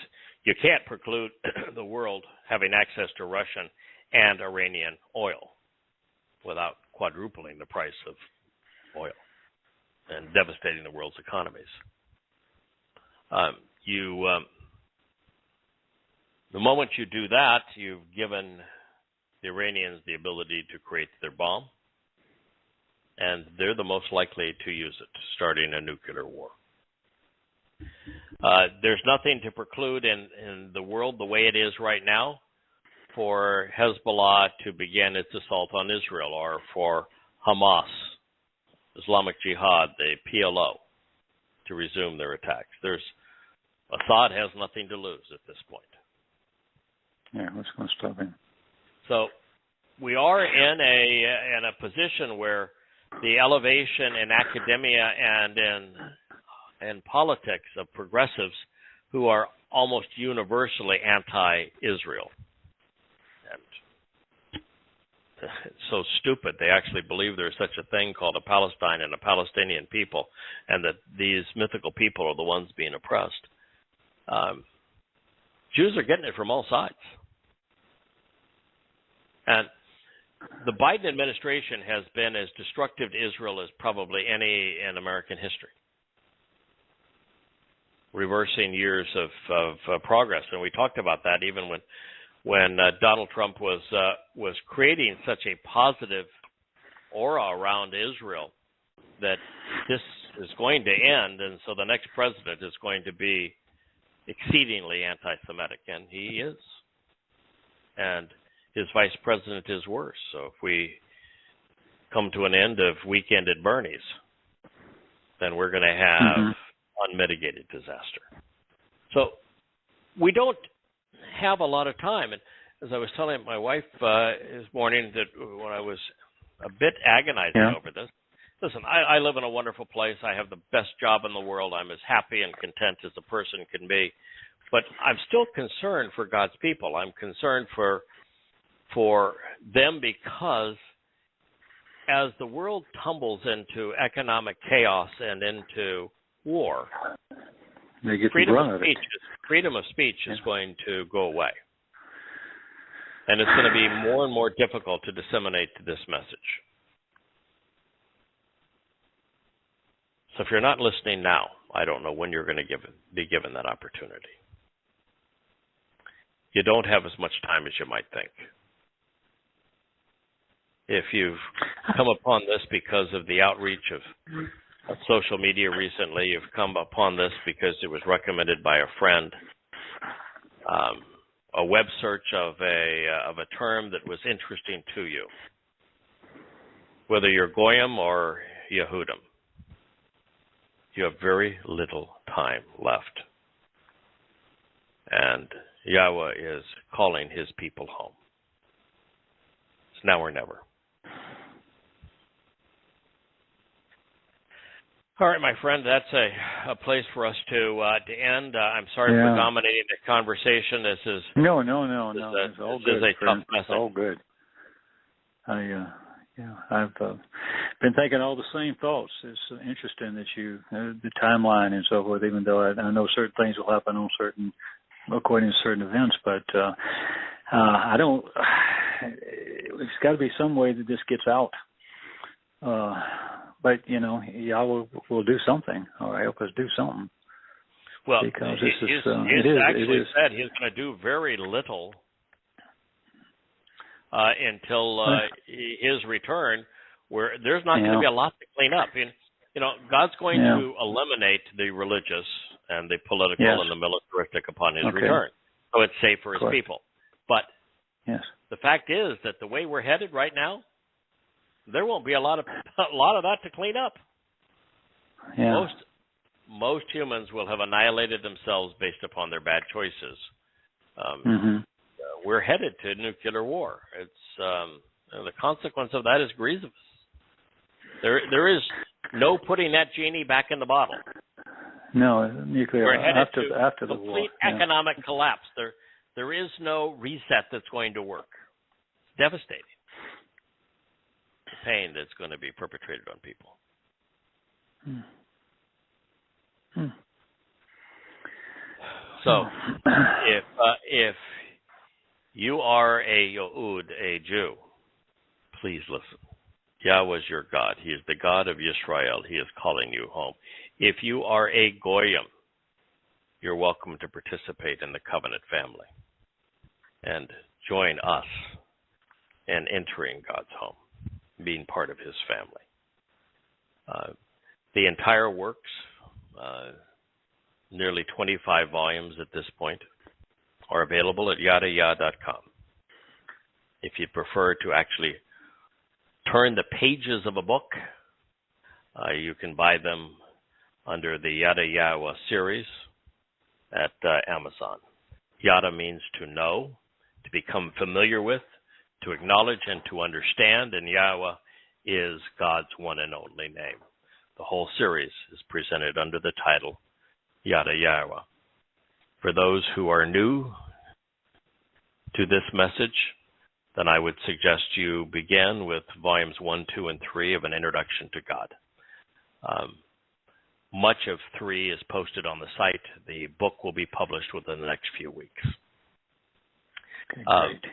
Speaker 1: you can't preclude the world having access to Russian and Iranian oil without quadrupling the price of oil and devastating the world's economies. The moment you do that, you've given the Iranians the ability to create their bomb, and they're the most likely to use it, starting a nuclear war. There's nothing to preclude in the world the way it is right now for Hezbollah to begin its assault on Israel, or for Hamas, Islamic Jihad, the PLO, to resume their attacks. Assad has nothing to lose at this point.
Speaker 2: Yeah, what's going to stop him?
Speaker 1: So we are in a position where the elevation in academia and in politics of progressives who are almost universally anti-Israel. And it's so stupid. They actually believe there's such a thing called a Palestine and a Palestinian people, and that these mythical people are the ones being oppressed. Jews are getting it from all sides. And the Biden administration has been as destructive to Israel as probably any in American history, reversing years of progress. And we talked about that even when when Donald Trump was creating such a positive aura around Israel that this is going to end, and so the next president is going to be exceedingly anti-Semitic, and he is. And his vice president is worse. So if we come to an end of Weekend at Bernie's, then we're going to have unmitigated disaster. So we don't have a lot of time. And as I was telling my wife this morning that when I was a bit agonizing over this, listen, I live in a wonderful place. I have the best job in the world. I'm as happy and content as a person can be. But I'm still concerned for God's people. I'm concerned for them because as the world tumbles into economic chaos and into war,
Speaker 2: they get
Speaker 1: freedom of speech is going to go away. And it's going to be more and more difficult to disseminate this message. So if you're not listening now, I don't know when you're going to be given that opportunity. You don't have as much time as you might think. If you've come upon this because of the outreach of social media recently, you've come upon this because it was recommended by a friend, a web search of a term that was interesting to you, whether you're Goyim or Yehudim, you have very little time left. And Yahweh is calling his people home. It's now or never. All right, my friend, that's a place for us to end. I'm sorry for dominating the conversation. This is
Speaker 2: no. It's all good.
Speaker 1: This is a tough message.
Speaker 2: It's all good. I've been thinking all the same thoughts. It's interesting that the timeline and so forth. Even though I know certain things will happen according to certain events, but I don't. There's got to be some way that this gets out. But Yahweh will do something, or help us do something.
Speaker 1: Well,
Speaker 2: because
Speaker 1: he's actually said he's going to do very little until his return, where there's not going to be a lot to clean up. God's going to eliminate the religious and the political and the militaristic upon his return, so it's safe for his people. But the fact is that the way we're headed right now, there won't be a lot of that to clean up. Yeah. Most humans will have annihilated themselves based upon their bad choices. We're headed to nuclear war. It's the consequence of that is grievous. There is no putting that genie back in the bottle.
Speaker 2: No, nuclear.
Speaker 1: We're headed
Speaker 2: after the war.
Speaker 1: Complete economic collapse. There is no reset that's going to work. It's devastating. The pain that's going to be perpetrated on people. So, if you are a Yehud, a Jew, please listen. Yahweh is your God. He is the God of Israel. He is calling you home. If you are a Goyim, you're welcome to participate in the covenant family and join us in entering God's home, being part of his family. The entire works, nearly 25 volumes at this point, are available at yadayah.com. If you prefer to actually turn the pages of a book, you can buy them under the Yada Yahowah series at Amazon. Yada means to know, to become familiar with, to acknowledge, and to understand, and Yahweh is God's one and only name. The whole series is presented under the title Yada Yahowah. For those who are new to this message, then I would suggest you begin with volumes 1, 2, and 3 of An Introduction to God. Much of 3 is posted on the site. The book will be published within the next few weeks.
Speaker 2: Okay, great.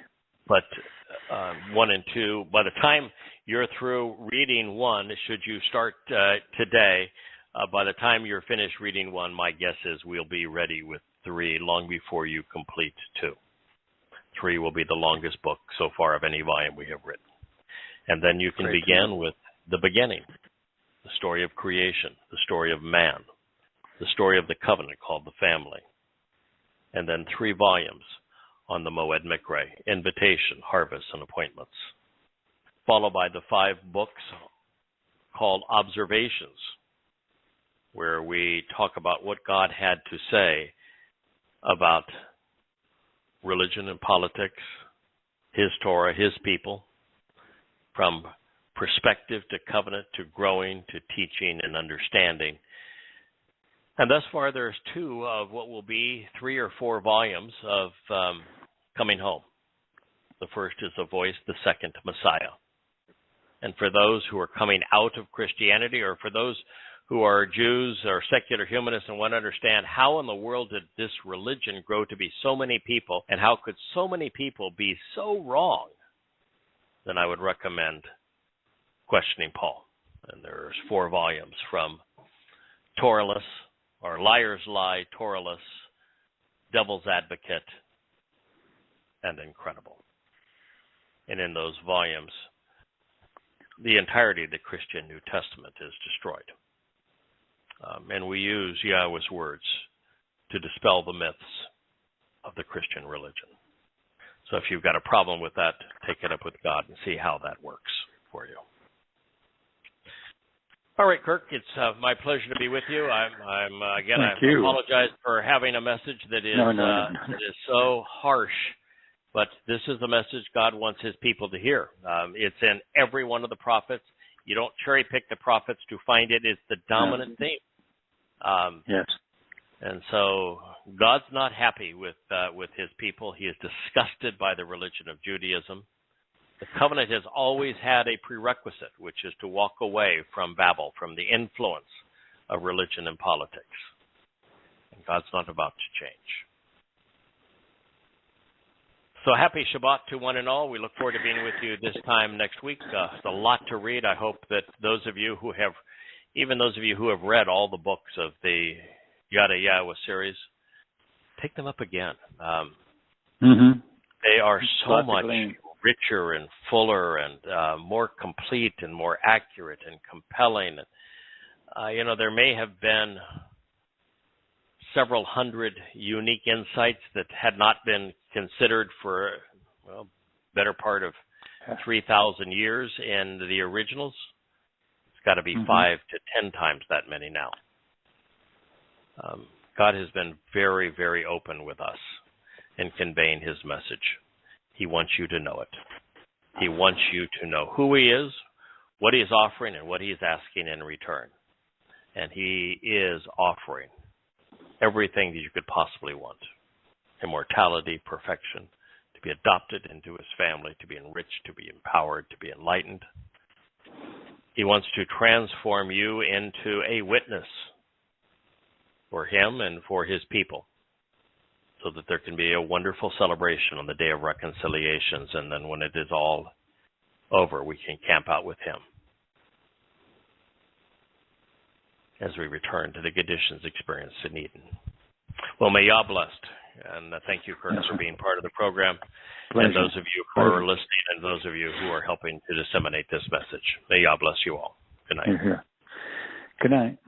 Speaker 1: But 1 and 2, by the time you're through reading 1, should you start today, by the time you're finished reading 1, my guess is we'll be ready with 3 long before you complete 2. 3 will be the longest book so far of any volume we have written. And then you can begin with the beginning, the story of creation, the story of man, the story of the covenant called the family, and then 3 volumes on the Moed Mikre, invitation, harvest, and appointments, followed by the 5 books called observations, where we talk about what God had to say about religion and politics, his Torah, his people, from perspective to covenant to growing to teaching and understanding. And thus far, there's 2 of what will be 3 or 4 volumes of Coming Home. The first is A Voice, the second, Messiah. And for those who are coming out of Christianity, or for those who are Jews or secular humanists and want to understand how in the world did this religion grow to be so many people, and how could so many people be so wrong, then I would recommend Questioning Paul. And there's 4 volumes from Torahless, or Liars Lie, Torahless, Devil's Advocate, and Incredible. And in those volumes, the entirety of the Christian New Testament is destroyed. And we use Yahweh's words to dispel the myths of the Christian religion. So if you've got a problem with that, take it up with God and see how that works for you. All right, Kirk, it's my pleasure to be with you. I apologize for having a message that is that is so harsh, but this is the message God wants his people to hear. It's in every one of the prophets. You don't cherry pick the prophets to find it. It's the dominant theme.
Speaker 2: Yes.
Speaker 1: And so God's not happy with his people. He is disgusted by the religion of Judaism. The covenant has always had a prerequisite, which is to walk away from Babel, from the influence of religion and politics. And God's not about to change. So happy Shabbat to one and all. We look forward to being with you this time next week. It's a lot to read. I hope that those of you who have read all the books of the Yada Yahowah series, take them up again. They are so much richer and fuller and more complete and more accurate and compelling. There may have been several hundred unique insights that had not been considered for, better part of 3,000 years in the originals. It's got to be 5 to 10 times that many now. God has been very, very open with us in conveying his message. He wants you to know it. He wants you to know who he is, what he is offering, and what he is asking in return. And he is offering everything that you could possibly want. Immortality, perfection, to be adopted into his family, to be enriched, to be empowered, to be enlightened. He wants to transform you into a witness for him and for his people, so that there can be a wonderful celebration on the day of reconciliations, and then when it is all over, we can camp out with him as we return to the conditions experienced in Eden. Well, may Yah blessed, and thank you, Kurt, for being part of the program, and those of you who are listening, and those of you who are helping to disseminate this message. May Yah bless you all. Good night.
Speaker 2: Good night.